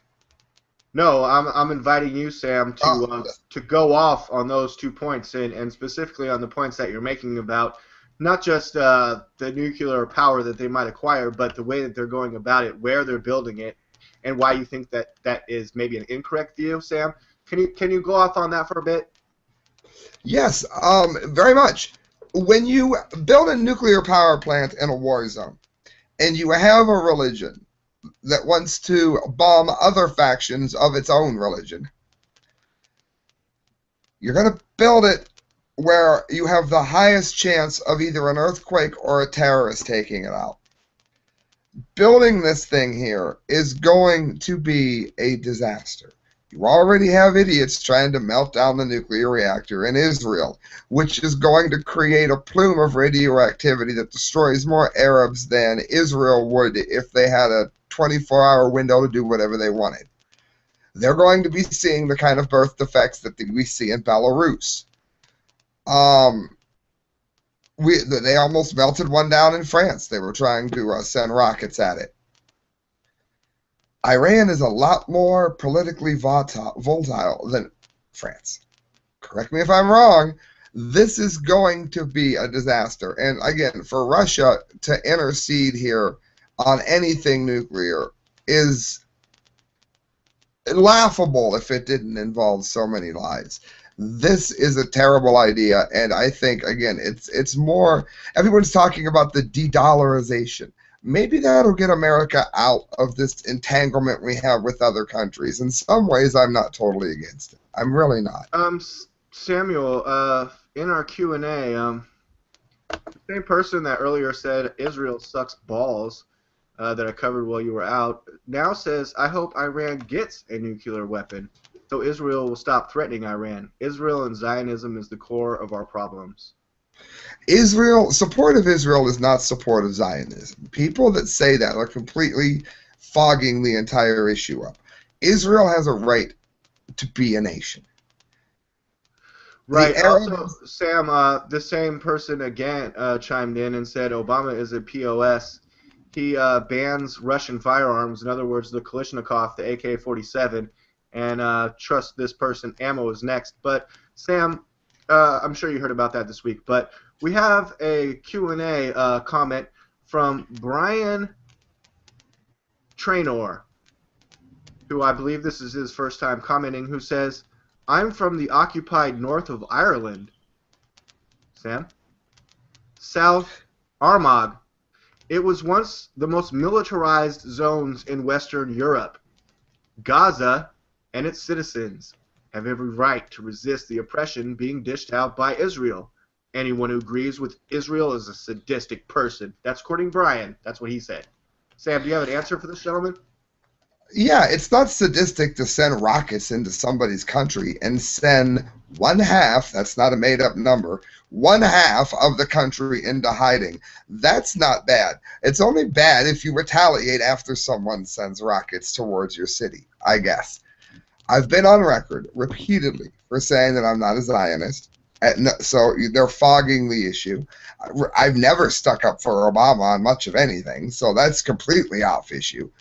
No, I'm inviting you, Sam, to go off on those 2 points and specifically on the points that you're making about not just the nuclear power that they might acquire, but the way that they're going about it, where they're building it, and why you think that is maybe an incorrect view, Sam. Can you go off on that for a bit? Yes, very much. When you build a nuclear power plant in a war zone, and you have a religion that wants to bomb other factions of its own religion, you're going to build it where you have the highest chance of either an earthquake or a terrorist taking it out. Building this thing here is going to be a disaster. You already have idiots trying to melt down the nuclear reactor in Israel, which is going to create a plume of radioactivity that destroys more Arabs than Israel would if they had a 24-hour window to do whatever they wanted. They're going to be seeing the kind of birth defects that we see in Belarus. They almost melted one down in France. They were trying to send rockets at it. Iran is a lot more politically volatile than France. Correct me if I'm wrong. This is going to be a disaster. And again, for Russia to intercede here on anything nuclear is laughable if it didn't involve so many lives. This is a terrible idea, and I think, again, it's more, everyone's talking about the de-dollarization. Maybe that'll get America out of this entanglement we have with other countries. In some ways, I'm not totally against it. I'm really not. Samuel, in our Q&A, the same person that earlier said Israel sucks balls that I covered while you were out, now says, I hope Iran gets a nuclear weapon so Israel will stop threatening Iran. Israel and Zionism is the core of our problems. Support of Israel is not support of Zionism. People that say that are completely fogging the entire issue up. Israel has a right to be a nation. Right. Also, Sam, the same person again chimed in and said Obama is a POS. He bans Russian firearms, in other words, the Kalashnikov, the AK-47, and trust this person, ammo is next. But, Sam, I'm sure you heard about that this week, but we have a Q&A comment from Brian Traynor, who I believe this is his first time commenting, who says, I'm from the occupied north of Ireland. Sam? South Armagh. It was once the most militarized zones in Western Europe. Gaza and its citizens have every right to resist the oppression being dished out by Israel. Anyone who agrees with Israel is a sadistic person. That's according to Brian. That's what he said. Sam, do you have an answer for this gentleman? Yeah, it's not sadistic to send rockets into somebody's country and send one half, that's not a made-up number, one half of the country into hiding. That's not bad. It's only bad if you retaliate after someone sends rockets towards your city, I guess. I've been on record repeatedly for saying that I'm not a Zionist, so they're fogging the issue. I've never stuck up for Obama on much of anything, so that's completely off issue.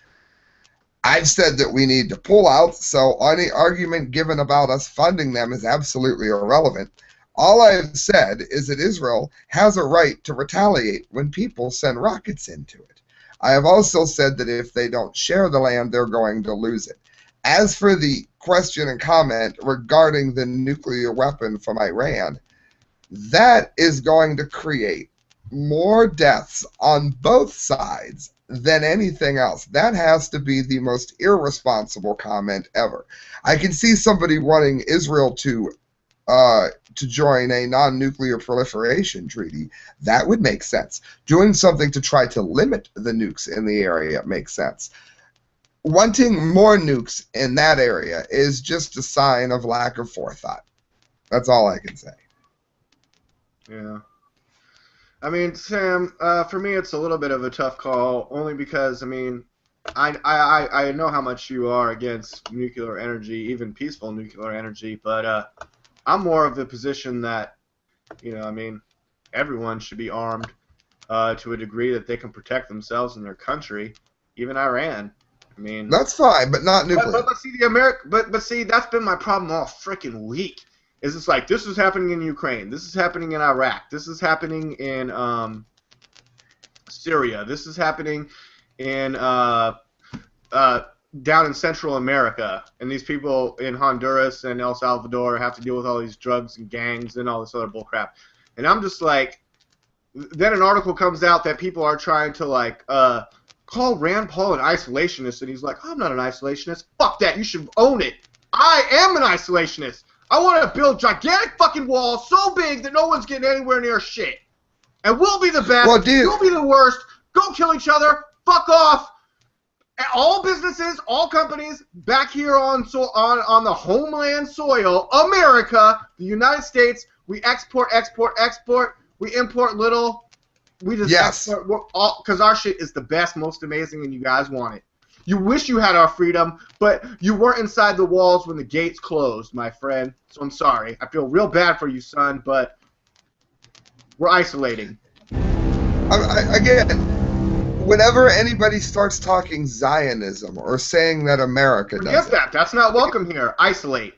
I've said that we need to pull out, so any argument given about us funding them is absolutely irrelevant. All I've said is that Israel has a right to retaliate when people send rockets into it. I have also said that if they don't share the land, they're going to lose it. As for the question and comment regarding the nuclear weapon from Iran, that is going to create more deaths on both sides than anything else. That has to be the most irresponsible comment ever. I can see somebody wanting Israel to join a non-nuclear proliferation treaty. That would make sense. Doing something to try to limit the nukes in the area makes sense. Wanting more nukes in that area is just a sign of lack of forethought. That's all I can say. Yeah. I mean, Sam, for me it's a little bit of a tough call, only because, I mean, I know how much you are against nuclear energy, even peaceful nuclear energy, but I'm more of the position that, you know, I mean, everyone should be armed to a degree that they can protect themselves and their country, even Iran. I mean, that's fine, but not nuclear. But see, but see, that's been my problem all freaking week. Is it's like, this is happening in Ukraine, this is happening in Iraq, this is happening in Syria, this is happening in down in Central America, and these people in Honduras and El Salvador have to deal with all these drugs and gangs and all this other bullcrap. And I'm just like, then an article comes out that people are trying to like call Rand Paul an isolationist, and he's like, I'm not an isolationist. Fuck that, you should own it. I am an isolationist. I want to build gigantic fucking walls so big that no one's getting anywhere near shit. And we'll be the best. Well, you'll be the worst. Go kill each other. Fuck off. All businesses, all companies back here on the homeland soil, America, the United States, we export. We import little. We just export because our shit is the best, most amazing, and you guys want it. You wish you had our freedom, but you weren't inside the walls when the gates closed, my friend. So I'm sorry. I feel real bad for you, son, but we're isolating. Again, whenever anybody starts talking Zionism or saying that America does Forget that. That's not welcome here. Isolate.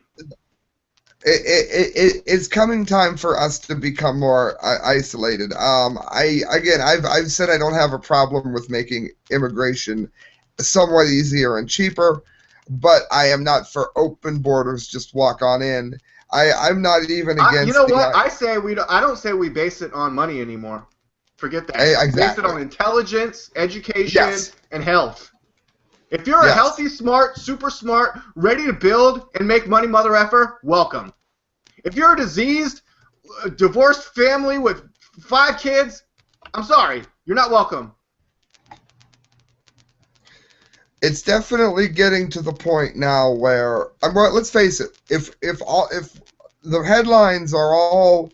It's coming time for us to become more isolated. I've said I don't have a problem with making immigration somewhat easier and cheaper, but I am not for open borders. Just walk on in. I'm not even against. You know what? I don't say we base it on money anymore. Forget that. Exactly. Base it on intelligence, education, and health. If you're a healthy, smart, super smart, ready to build and make money, mother effer, welcome. If you're a diseased, divorced family with 5 kids, I'm sorry, you're not welcome. it's definitely getting to the point now where, let's face it, if the headlines are all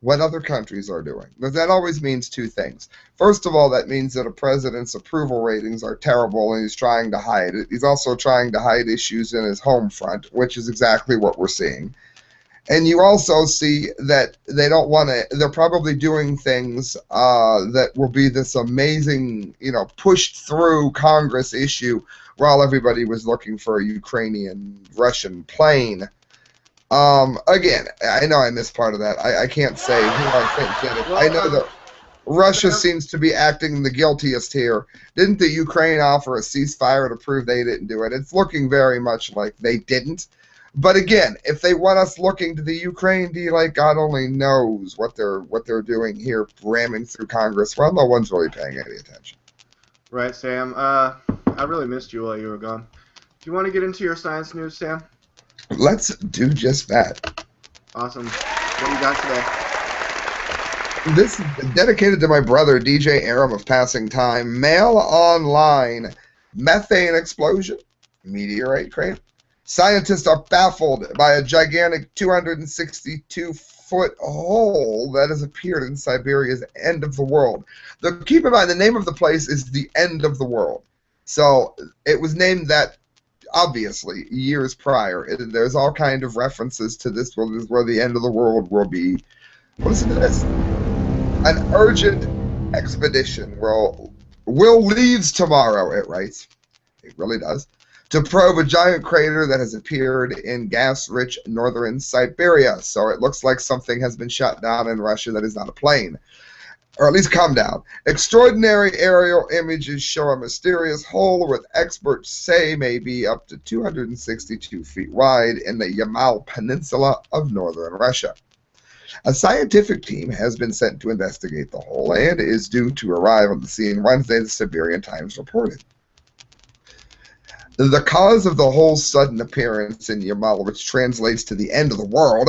what other countries are doing, that always means two things. First of all, that means that a president's approval ratings are terrible and he's trying to hide it. He's also trying to hide issues in his home front, which is exactly what we're seeing. And you also see that they don't want to, they're probably doing things that will be this amazing, pushed through Congress issue while everybody was looking for a Ukrainian-Russian plane. Again, I know I missed part of that. I can't say who I think did it. I know that Russia seems to be acting the guiltiest here. Didn't the Ukraine offer a ceasefire to prove they didn't do it? It's looking very much like they didn't. But again, if they want us looking to the Ukraine deal, God only knows what they're doing here, ramming through Congress. Well, no one's really paying any attention. Right, Sam. I really missed you while you were gone. Do you want to get into your science news, Sam? Let's do just that. Awesome. What do you got today? This is dedicated to my brother, DJ Aram of Passing Time. Mail online. Methane explosion. Meteorite crater. Scientists are baffled by a gigantic 262-foot hole that has appeared in Siberia's end of the world. Keep in mind, the name of the place is the end of the world. So it was named that, obviously, years prior. There's all kind of references to this where the end of the world will be. What is this? An urgent expedition. Will leaves tomorrow, it writes. It really does. To probe a giant crater that has appeared in gas-rich northern Siberia. So it looks like something has been shot down in Russia that is not a plane. Or at least come down. Extraordinary aerial images show a mysterious hole which experts say may be up to 262 feet wide in the Yamal Peninsula of northern Russia. A scientific team has been sent to investigate the hole and is due to arrive on the scene Wednesday, the Siberian Times reported. The cause of the hole's sudden appearance in Yamal, which translates to the end of the world,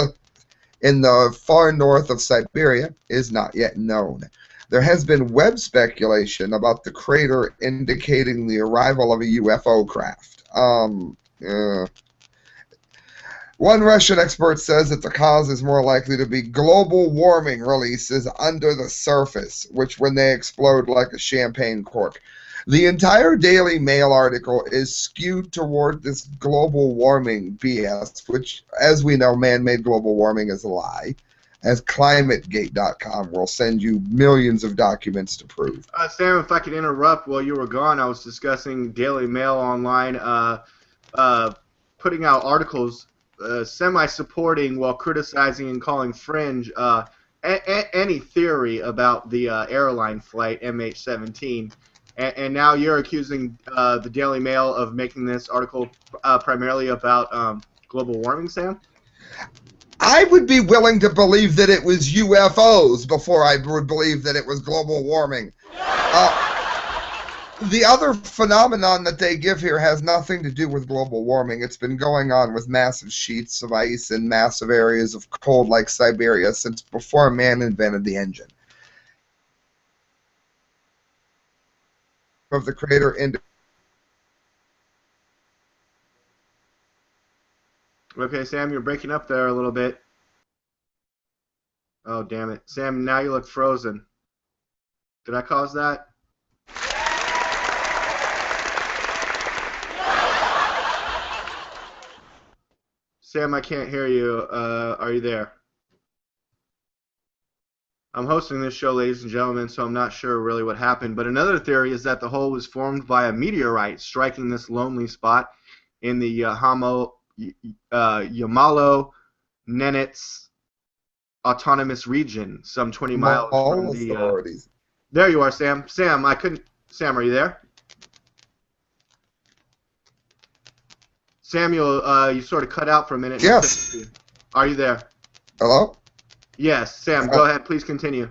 in the far north of Siberia, is not yet known. There has been web speculation about the crater indicating the arrival of a UFO craft. One Russian expert says that the cause is more likely to be global warming releases under the surface, which when they explode like a champagne cork. The entire Daily Mail article is skewed toward this global warming BS, which, as we know, man-made global warming is a lie, as climategate.com will send you millions of documents to prove. Sam, if I could interrupt while you were gone, I was discussing Daily Mail online putting out articles semi-supporting while criticizing and calling fringe any theory about the airline flight MH17. And now you're accusing the Daily Mail of making this article primarily about global warming, Sam? I would be willing to believe that it was UFOs before I would believe that it was global warming. The other phenomenon that they give here has nothing to do with global warming. It's been going on with massive sheets of ice and massive areas of cold like Siberia since before man invented the engine. Of the crater into. Okay, Sam, you're breaking up there a little bit. Oh, damn it. Sam, now you look frozen. Did I cause that? Sam, I can't hear you. Are you there? I'm hosting this show, ladies and gentlemen, so I'm not sure really what happened. But another theory is that the hole was formed by a meteorite striking this lonely spot in the Yamalo-Nenets autonomous region, some 20 miles from the... There you are, Sam. Sam, I couldn't... Sam, are you there? Samuel, you sort of cut out for a minute. Yes. Are you there? Hello? Yes, Sam, go ahead. Please continue.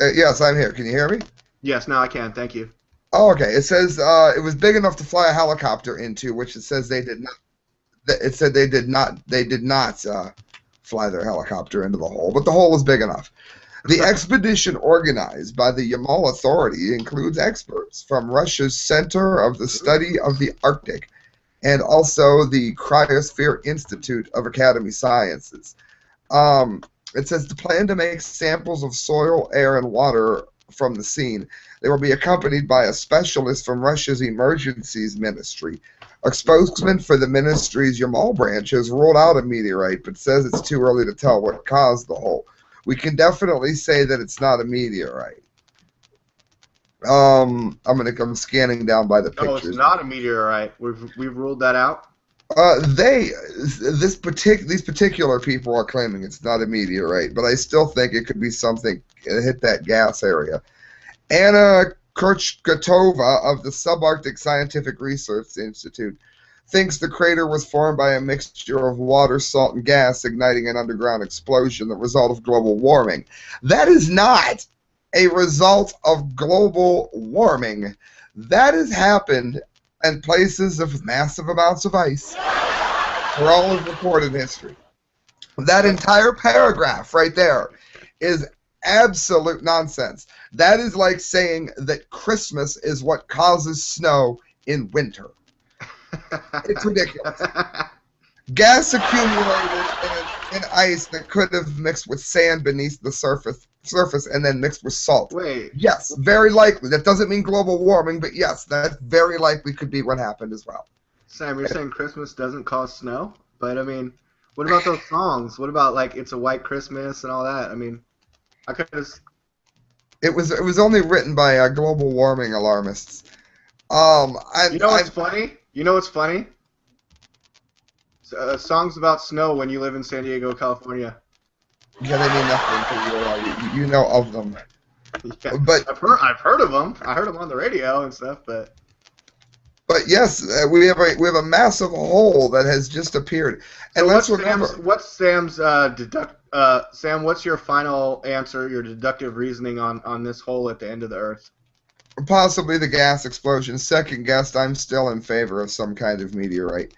Yes, I'm here. Can you hear me? Yes, now I can. Thank you. Oh, okay. It says it was big enough to fly a helicopter into, which it says they did not. It said they did not. They did not fly their helicopter into the hole, but the hole was big enough. The expedition organized by the Yamal Authority includes experts from Russia's Center of the Study of the Arctic and also the Cryosphere Institute of Academy Sciences. It says the plan to make samples of soil, air, and water from the scene. They will be accompanied by a specialist from Russia's Emergencies Ministry. A spokesman for the ministry's Yamal branch has ruled out a meteorite, but says it's too early to tell what caused the hole. We can definitely say that it's not a meteorite. I'm scanning down by the pictures. Oh, it's not a meteorite. We've ruled that out. These particular people are claiming it's not a meteorite, but I still think it could be something that hit that gas area. Anna Kurchkatova of the Subarctic Scientific Research Institute thinks the crater was formed by a mixture of water, salt, and gas igniting an underground explosion, the result of global warming. That is not a result of global warming. That has happened in places of massive amounts of ice for all of recorded history. That entire paragraph right there is absolute nonsense. That is like saying that Christmas is what causes snow in winter. It's ridiculous. Gas accumulated in ice that could have mixed with sand beneath the surface and then mixed with salt. Wait. Yes, very likely. That doesn't mean global warming, but yes, that very likely could be what happened as well. Sam, you're saying Christmas doesn't cause snow? But, I mean, what about those songs? What about, like, It's a White Christmas and all that? I mean, I could just... It was only written by global warming alarmists. You know what's funny? You know what's funny? Songs about snow when you live in San Diego, California. Yeah, they mean nothing to you. You know of them. Yeah, but I've heard of them. I heard them on the radio and stuff, but yes, we have a massive hole that has just appeared. And so let's remember, Sam, what's your final answer? Your deductive reasoning on this hole at the end of the Earth? Possibly the gas explosion. Second guessed, I'm still in favor of some kind of meteorite.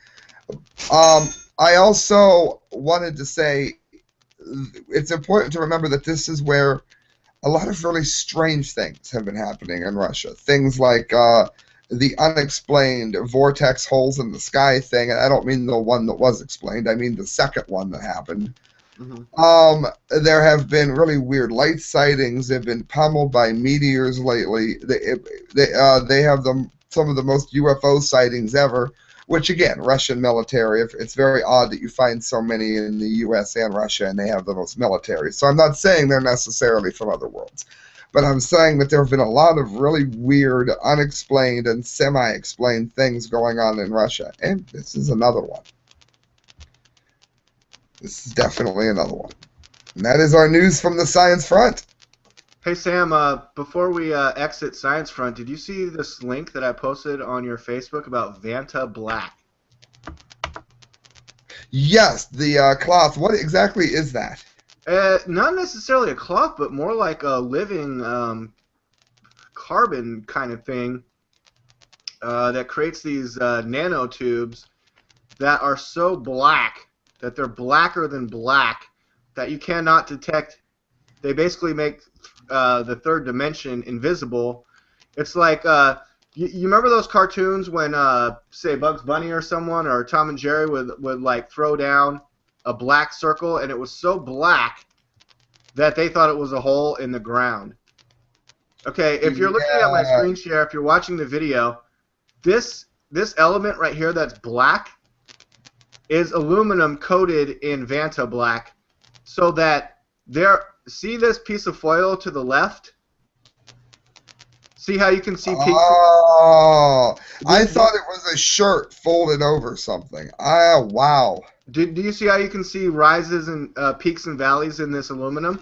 I also wanted to say it's important to remember that this is where a lot of really strange things have been happening in Russia. Things like the unexplained vortex holes in the sky thing. And I don't mean the one that was explained. I mean the second one that happened. Mm-hmm. There have been really weird light sightings. They've been pummeled by meteors lately. They have some of the most UFO sightings ever. Which, again, Russian military, it's very odd that you find so many in the U.S. and Russia, and they have the most military. So I'm not saying they're necessarily from other worlds. But I'm saying that there have been a lot of really weird, unexplained, and semi-explained things going on in Russia. And this is another one. This is definitely another one. And that is our news from the science front. Hey, Sam, before we exit Science Front, did you see this link that I posted on your Facebook about Vanta Black? Yes, the cloth. What exactly is that? Not necessarily a cloth, but more like a living carbon kind of thing that creates these nanotubes that are so black that they're blacker than black that you cannot detect. They basically make the third dimension invisible. It's like you remember those cartoons when say Bugs Bunny or someone or Tom and Jerry would like throw down a black circle and it was so black that they thought it was a hole in the ground. Okay, if you're looking at my screen share, if you're watching the video, this element right here that's black is aluminum coated in Vanta Black, so that see this piece of foil to the left? See how you can see peaks? Oh, I thought it was a shirt folded over something. Wow. Do you see how you can see rises and peaks and valleys in this aluminum?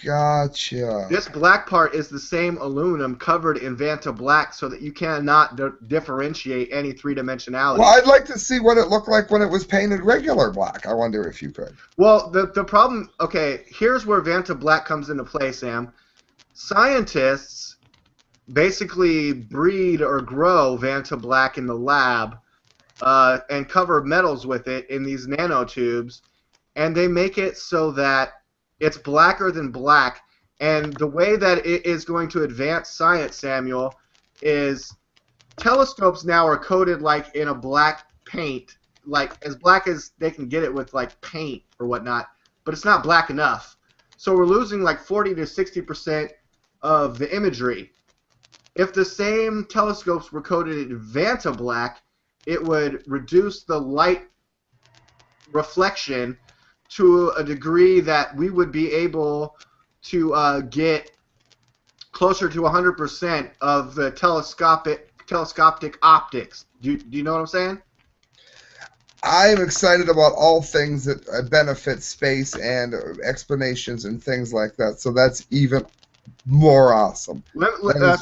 Gotcha. This black part is the same aluminum covered in Vanta Black so that you cannot differentiate any three-dimensionality. Well, I'd like to see what it looked like when it was painted regular black. I wonder if you could. Well, the problem, okay, here's where Vanta Black comes into play, Sam. Scientists basically breed or grow Vanta Black in the lab and cover metals with it in these nanotubes, and they make it so that It's blacker than black. And the way that it is going to advance science, Samuel, is telescopes now are coated like in a black paint, like as black as they can get it with like paint or whatnot, but it's not black enough. So we're losing like 40 to 60% of the imagery. If the same telescopes were coated in Vanta Black, it would reduce the light reflection to a degree that we would be able to get closer to 100% of the telescopic optics. Do you know what I'm saying? I'm excited about all things that benefit space and explanations and things like that. So that's even more awesome.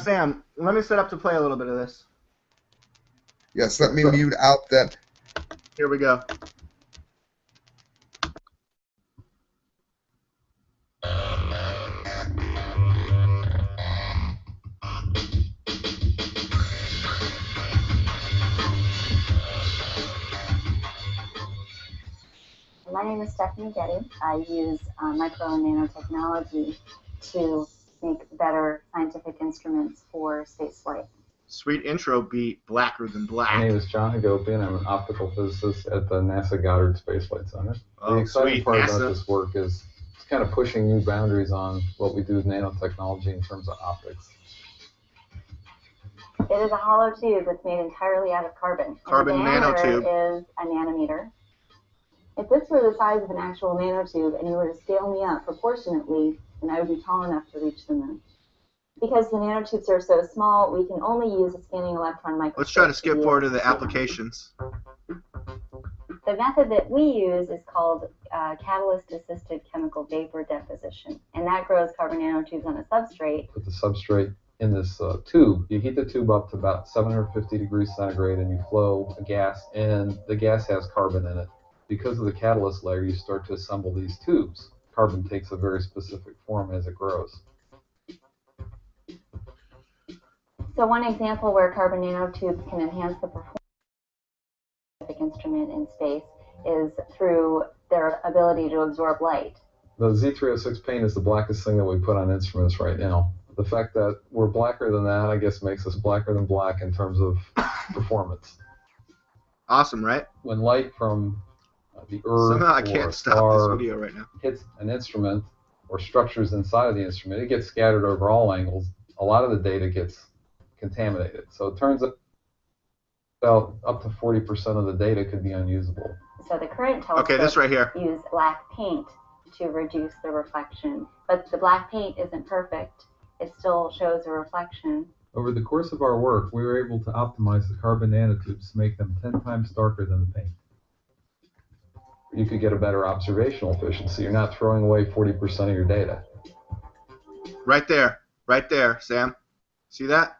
Sam, let me set up to play a little bit of this. Yes, let me mute out that. Here we go. My name is Stephanie Getty. I use micro and nanotechnology to make better scientific instruments for spaceflight. Sweet intro beat, blacker than black. My name is John Hagopian. I'm an optical physicist at the NASA Goddard Space Flight Center. The exciting part about this work is it's kind of pushing new boundaries on what we do with nanotechnology in terms of optics. It is a hollow tube that's made entirely out of carbon. Carbon nanotube is a nanometer. If this were the size of an actual nanotube and you were to scale me up proportionately, then I would be tall enough to reach the moon. Because the nanotubes are so small, we can only use a scanning electron microscope. Let's try to skip forward to the applications. The method that we use is called catalyst-assisted chemical vapor deposition, and that grows carbon nanotubes on a substrate. Put the substrate in this tube. You heat the tube up to about 750 degrees centigrade, and you flow a gas, and the gas has carbon in it. Because of the catalyst layer, you start to assemble these tubes. Carbon takes a very specific form as it grows. So one example where carbon nanotubes can enhance the performance of a scientific instrument in space is through their ability to absorb light. The Z306 paint is the blackest thing that we put on instruments right now. The fact that we're blacker than that, I guess, makes us blacker than black in terms of performance. Awesome, right? When light from the Earth Somehow I can't stop this video right now. Hits an instrument or structures inside of the instrument, it gets scattered over all angles. A lot of the data gets contaminated. So it turns out up to 40% of the data could be unusable. So the current telescopes this right here. use black paint to reduce the reflection. But the black paint isn't perfect. It still shows a reflection. Over the course of our work, we were able to optimize the carbon nanotubes to make them 10 times darker than the paint. You could get a better observational efficiency. You're not throwing away 40% of your data. Right there, Sam. See that?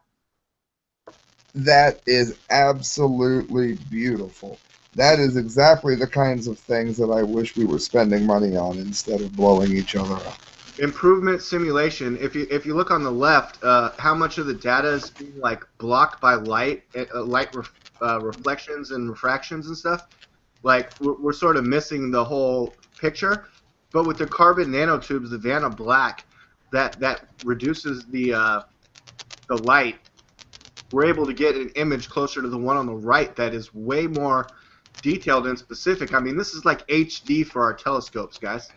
That is absolutely beautiful. That is exactly the kinds of things that I wish we were spending money on instead of blowing each other up. Improvement simulation. If you look on the left, how much of the data is being like blocked by light, reflections and refractions and stuff. Like we're sort of missing the whole picture. But with the carbon nanotubes, the Vanta Black, that reduces the light. We're able to get an image closer to the one on the right that is way more detailed and specific. I mean, this is like HD for our telescopes, guys.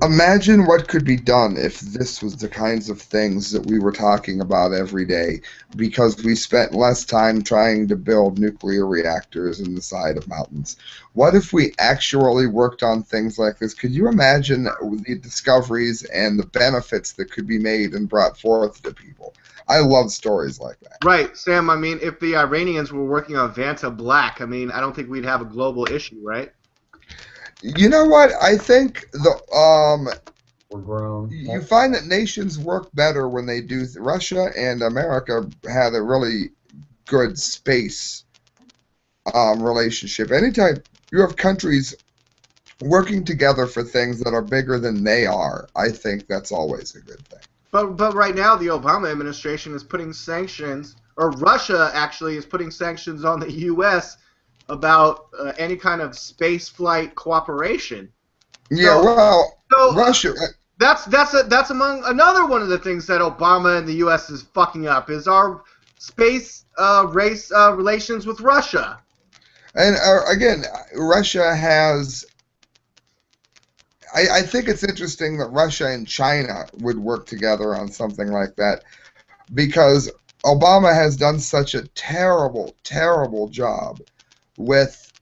Imagine what could be done if this was the kinds of things that we were talking about every day, because we spent less time trying to build nuclear reactors in the side of mountains. What if we actually worked on things like this? Could you imagine the discoveries and the benefits that could be made and brought forth to people? I love stories like that. Right, Sam. I mean, if the Iranians were working on Vanta Black, I mean, I don't think we'd have a global issue, right? You know what? I think we're grown. You find that nations work better when they do. Russia and America had a really good space relationship. Anytime you have countries working together for things that are bigger than they are, I think that's always a good thing. But right now, the Obama administration is putting sanctions, or Russia actually is putting sanctions on the U.S. about any kind of space flight cooperation. Yeah, Russia. That's among another one of the things that Obama and the U.S. is fucking up is our space race relations with Russia. And again, Russia has. I think it's interesting that Russia and China would work together on something like that, because Obama has done such a terrible, terrible job with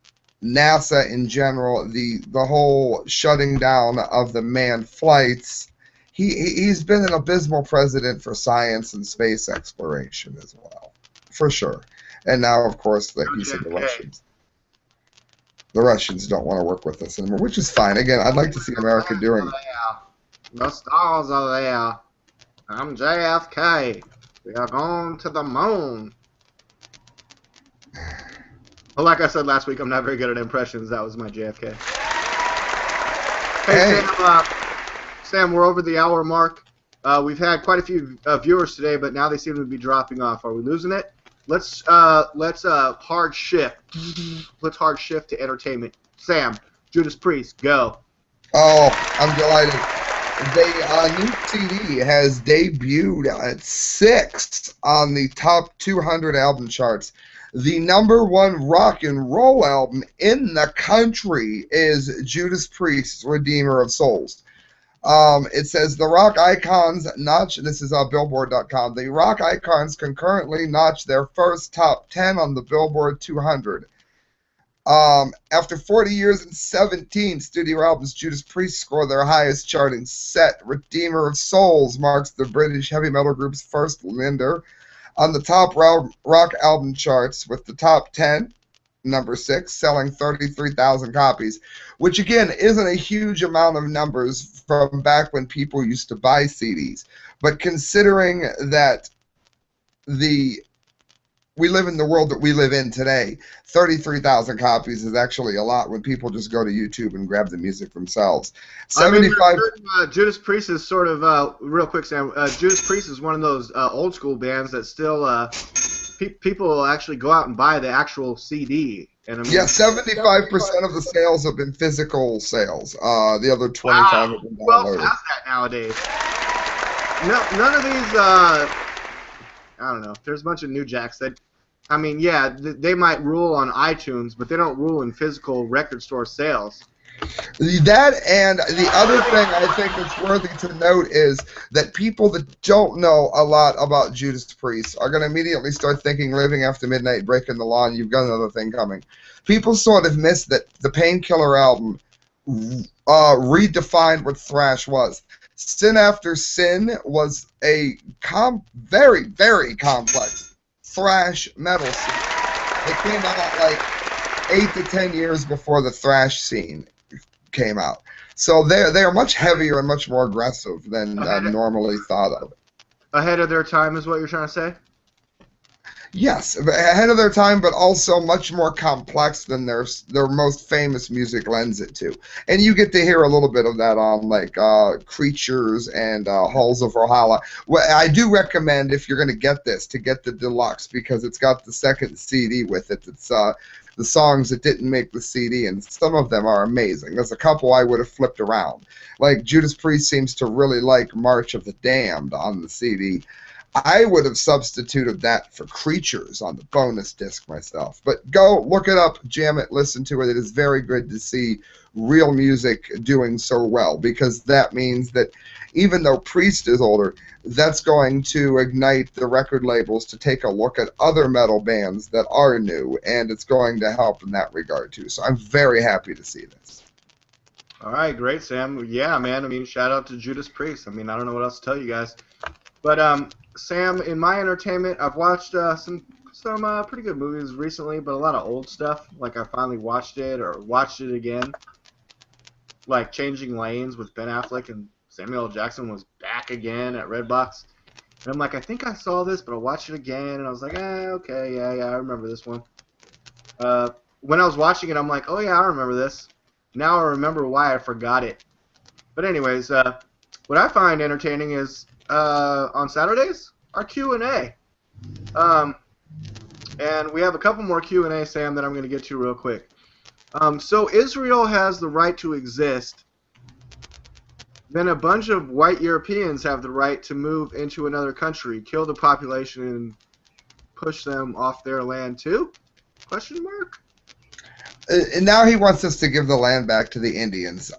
NASA in general, the whole shutting down of the manned flights. He's been an abysmal president for science and space exploration as well, for sure. And now, of course, he said the Russians. The Russians don't want to work with us anymore, which is fine. Again, I'd like to see America doing it. The stars are there. I'm JFK. We are going to the moon. Well, like I said last week, I'm not very good at impressions. That was my JFK. Hey. Sam, we're over the hour mark. We've had quite a few viewers today, but now they seem to be dropping off. Are we losing it? Let's hard shift. Let's hard shift to entertainment. Sam, Judas Priest, go. Oh, I'm delighted. The new CD has debuted at 6 on the top 200 album charts. The #1 rock and roll album in the country is Judas Priest's Redeemer of Souls. It says the rock icons notch. This is Billboard.com. The rock icons concurrently notched their first top 10 on the Billboard 200. After 40 years and 17 studio albums, Judas Priest scored their highest charting set. Redeemer of Souls marks the British heavy metal group's first lander on the top rock album charts, with the top 10. #6, selling 33,000 copies, which again isn't a huge amount of numbers from back when people used to buy CDs. But considering that we live in the world that we live in today, 33,000 copies is actually a lot when people just go to YouTube and grab the music themselves. 75. Judas Priest is sort of real quick, Sam. Judas Priest is one of those old school bands that still. People will actually go out and buy the actual CD. And I mean, 75% of the sales have been physical sales. The other 25 have been downloaded. Who else has that nowadays? No, none of these. I don't know. There's a bunch of new jacks that. I mean, yeah, they might rule on iTunes, but they don't rule in physical record store sales. That, and the other thing I think that's worthy to note is that people that don't know a lot about Judas Priest are going to immediately start thinking Living After Midnight, Breaking the Law, and you've got another thing coming. People sort of miss that the Painkiller album redefined what thrash was. Sin After Sin was a very, very complex thrash metal scene. It came out like 8 to 10 years before the thrash scene came out. So they are much heavier and much more aggressive than normally thought of. Ahead of their time is what you're trying to say? Yes, ahead of their time, but also much more complex than their most famous music lends it to. And you get to hear a little bit of that on like Creatures and Halls of Valhalla. Well, I do recommend, if you're going to get this, to get the deluxe, because it's got the second CD with it. It's the songs that didn't make the CD, and some of them are amazing. There's a couple I would have flipped around. Like Judas Priest seems to really like March of the Damned on the CD. I would have substituted that for Creatures on the bonus disc myself. But go look it up, jam it, listen to it. It is very good to see real music doing so well, because that means that even though Priest is older, that's going to ignite the record labels to take a look at other metal bands that are new, and it's going to help in that regard too. So I'm very happy to see this. All right, great, Sam. Yeah, man. I mean, shout out to Judas Priest. I mean, I don't know what else to tell you guys. But Sam, in my entertainment, I've watched some pretty good movies recently, but a lot of old stuff. Like I finally watched it or watched it again. Like Changing Lanes with Ben Affleck and Samuel L. Jackson was back again at Redbox. And I'm like, I think I saw this, but I'll watch it again. And I was like, okay, yeah, I remember this one. When I was watching it, I'm like, oh yeah, I remember this. Now I remember why I forgot it. But anyways, what I find entertaining is on Saturdays, our Q&A. And we have a couple more Q&A, Sam, that I'm going to get to real quick. So Israel has the right to exist then a bunch of white Europeans have the right to move into another country, kill the population, and push them off their land too? Question mark? And now he wants us to give the land back to the Indians.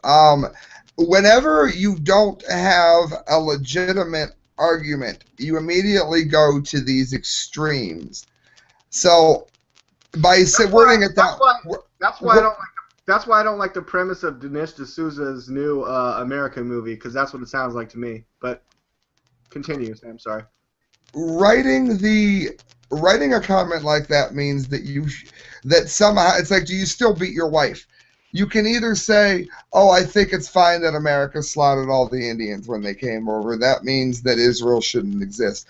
Whenever you don't have a legitimate argument, you immediately go to these extremes. So by wording it that that's why I don't like the premise of Dinesh D'Souza's new American movie, because that's what it sounds like to me. But continue, Sam. Sorry. Writing a comment like that means that that somehow it's like, do you still beat your wife? You can either say, oh, I think it's fine that America slaughtered all the Indians when they came over. That means that Israel shouldn't exist.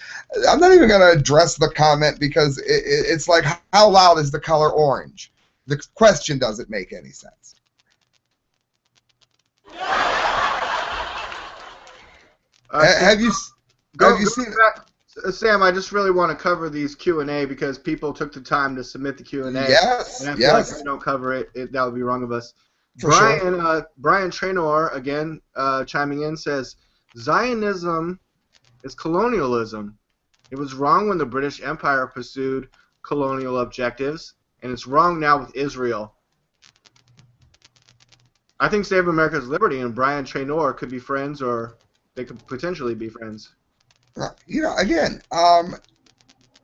I'm not even going to address the comment because it's like, how loud is the color orange? The question doesn't make any sense. Have you seen that? Sam, I just really want to cover these Q&A because people took the time to submit the Q&A. Yes, and I feel like if we don't cover it, that would be wrong of us. Brian Traynor, again, chiming in, says, Zionism is colonialism. It was wrong when the British Empire pursued colonial objectives, and it's wrong now with Israel. I think Save America's Liberty and Brian Traynor could be friends, or they could potentially be friends. You know, again,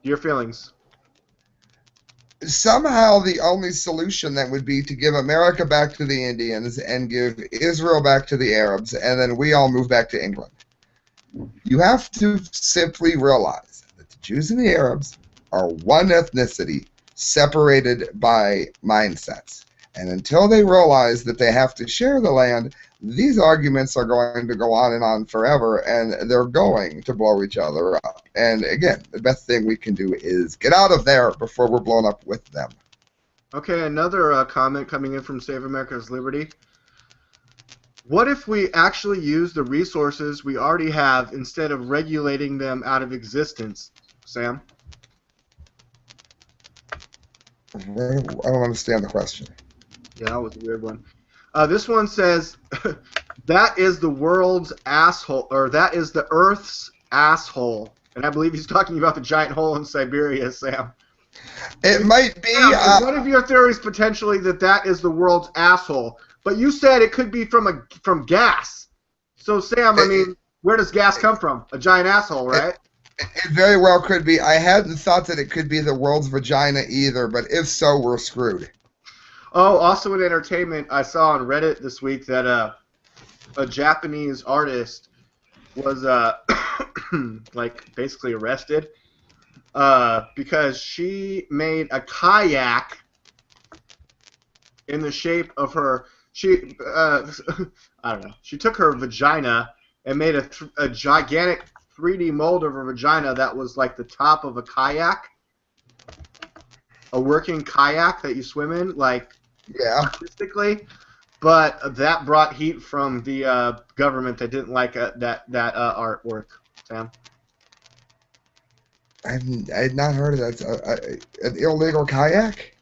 your feelings. Somehow the only solution that would be to give America back to the Indians and give Israel back to the Arabs, and then we all move back to England. You have to simply realize that the Jews and the Arabs are one ethnicity separated by mindsets. And until they realize that they have to share the land, these arguments are going to go on and on forever, and they're going to blow each other up. And again, the best thing we can do is get out of there before we're blown up with them. Okay, another comment coming in from Save America's Liberty. What if we actually use the resources we already have instead of regulating them out of existence, Sam? I don't understand the question. Yeah, that was a weird one. This one says, that is the world's asshole, or that is the Earth's asshole. And I believe he's talking about the giant hole in Siberia, Sam. It might be. One of your theories potentially that is the world's asshole. But you said it could be from gas. So, Sam, I mean, where does gas come from? A giant asshole, right? It very well could be. I hadn't thought that it could be the world's vagina either, but if so, we're screwed. Oh, also in entertainment, I saw on Reddit this week that a Japanese artist was like basically arrested because she made a kayak in the shape of her. I don't know. She took her vagina and made a gigantic 3D mold of her vagina that was like the top of a kayak, a working kayak that you swim in, like. Yeah. Artistically, but that brought heat from the government that didn't like that artwork. Sam, I had not heard of that. An illegal kayak.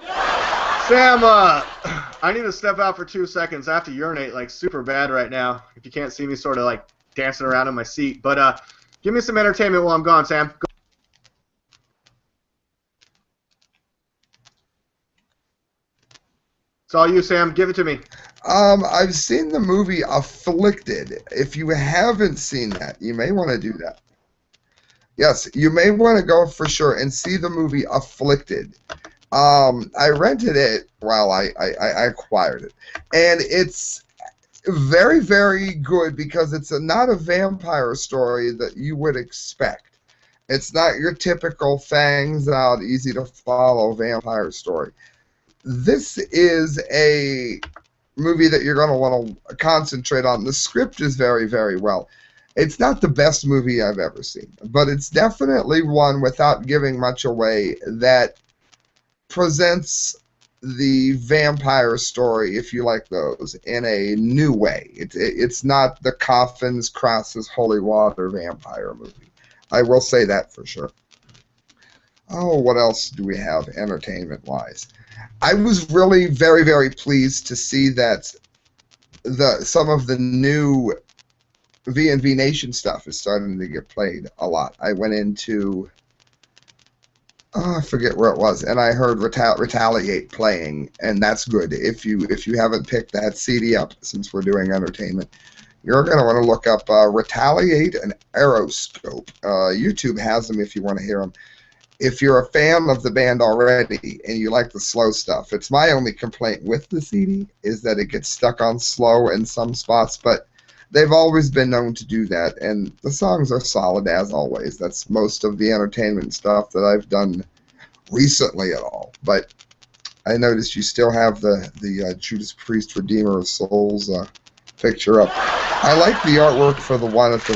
Sam, I need to step out for 2 seconds. I have to urinate like super bad right now. If you can't see me, sort of like dancing around in my seat. But give me some entertainment while I'm gone, Sam. Go. It's all you, Sam. Give it to me. I've seen the movie Afflicted. If you haven't seen that, you may want to do that. Yes, you may want to go for sure and see the movie Afflicted. I rented it while I acquired it. And it's very, very good because it's not a vampire story that you would expect. It's not your typical fangs out, easy to follow vampire story. This is a movie that you're going to want to concentrate on. The script is very, very well. It's not the best movie I've ever seen, but it's definitely one, without giving much away, that presents the vampire story, if you like those, in a new way. It's not the coffins, crosses, holy water vampire movie. I will say that for sure. Oh, what else do we have entertainment-wise? I was really very, very pleased to see that some of the new V&V Nation stuff is starting to get played a lot. I went into, I forget where it was, and I heard Retaliate playing, and that's good. If you haven't picked that CD up, since we're doing entertainment, you're going to want to look up Retaliate and Aeroscope. YouTube has them if you want to hear them. If you're a fan of the band already and you like the slow stuff, it's my only complaint with the CD is that it gets stuck on slow in some spots, but they've always been known to do that, and the songs are solid as always. That's most of the entertainment stuff that I've done recently at all. But I noticed you still have the Judas Priest Redeemer of Souls picture up. I like the artwork for the one at the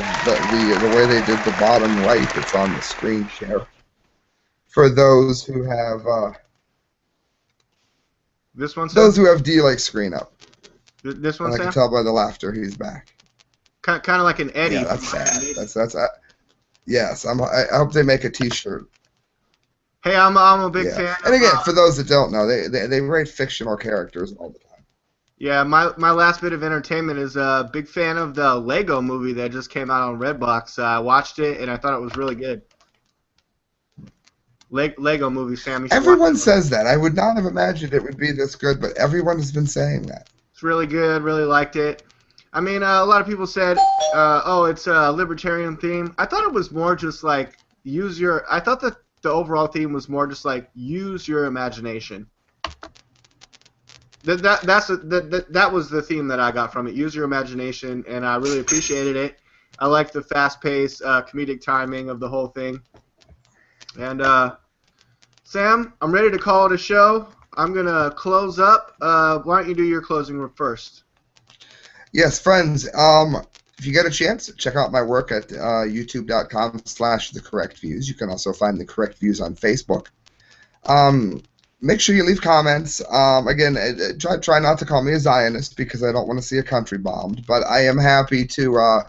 way they did the bottom right that's on the screen share. For those who have this one, those who have DLAKE screen up. This one, and I can tell by the laughter he's back. Kind of like an Eddie. Yeah, that's sad. That's yes. I hope they make a T-shirt. Hey, I'm a big fan. And again, for those that don't know, they write fictional characters all the time. Yeah, my last bit of entertainment is a big fan of the Lego movie that just came out on Redbox. I watched it and I thought it was really good. Lego movie, Sam. Everyone says that. I would not have imagined it would be this good, but everyone has been saying that. It's really good. Really liked it. I mean, a lot of people said, "Oh, it's a libertarian theme." I thought it was more just like use your. I thought that the overall theme was more just like use your imagination. That was the theme that I got from it. Use your imagination, and I really appreciated it. I liked the fast-paced, comedic timing of the whole thing. And Sam, I'm ready to call it a show. I'm gonna close up. Why don't you do your closing first? Yes, friends. If you get a chance, check out my work at youtube.com/thecorrectviews. You can also find The Correct Views on Facebook. Make sure you leave comments. Again, try not to call me a Zionist because I don't want to see a country bombed. But I am happy to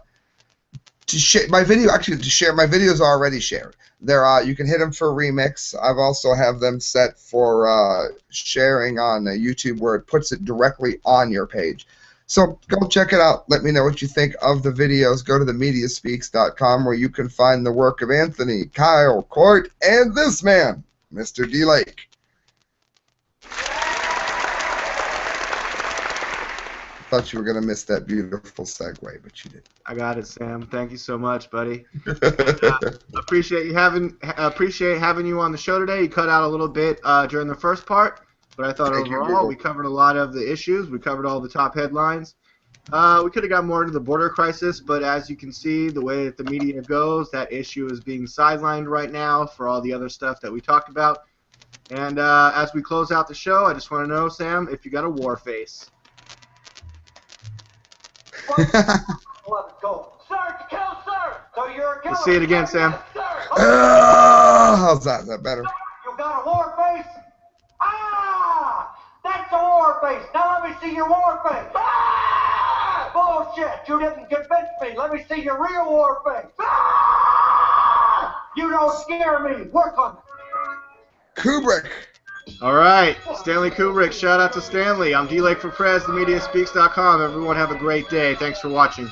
share my video. Actually, to share my videos are already shared. You can hit them for remix. I've also have them set for sharing on YouTube, where it puts it directly on your page. So go check it out. Let me know what you think of the videos. Go to themediaspeaks.com, where you can find the work of Anthony, Kyle, Court, and this man, Mr. DLAKE. I thought you were going to miss that beautiful segue, but you didn't. I got it, Sam. Thank you so much, buddy. Appreciate having you on the show today. You cut out a little bit during the first part, but I thought overall we covered a lot of the issues. We covered all the top headlines. We could have got more into the border crisis, but as you can see, the way that the media goes, that issue is being sidelined right now for all the other stuff that we talked about. And as we close out the show, I just want to know, Sam, if you got a war face. Let's see it again, Sam. How's that? Is that better? You got a war face? Ah! That's a war face. Now let me see your war face. Ah! Bullshit. You didn't convince me. Let me see your real war face. Ah! You don't scare me. Work on it. Kubrick. All right. Stanley Kubrick. Shout out to Stanley. I'm DLAKE for PREZ, themediaspeaks.com. Everyone have a great day. Thanks for watching.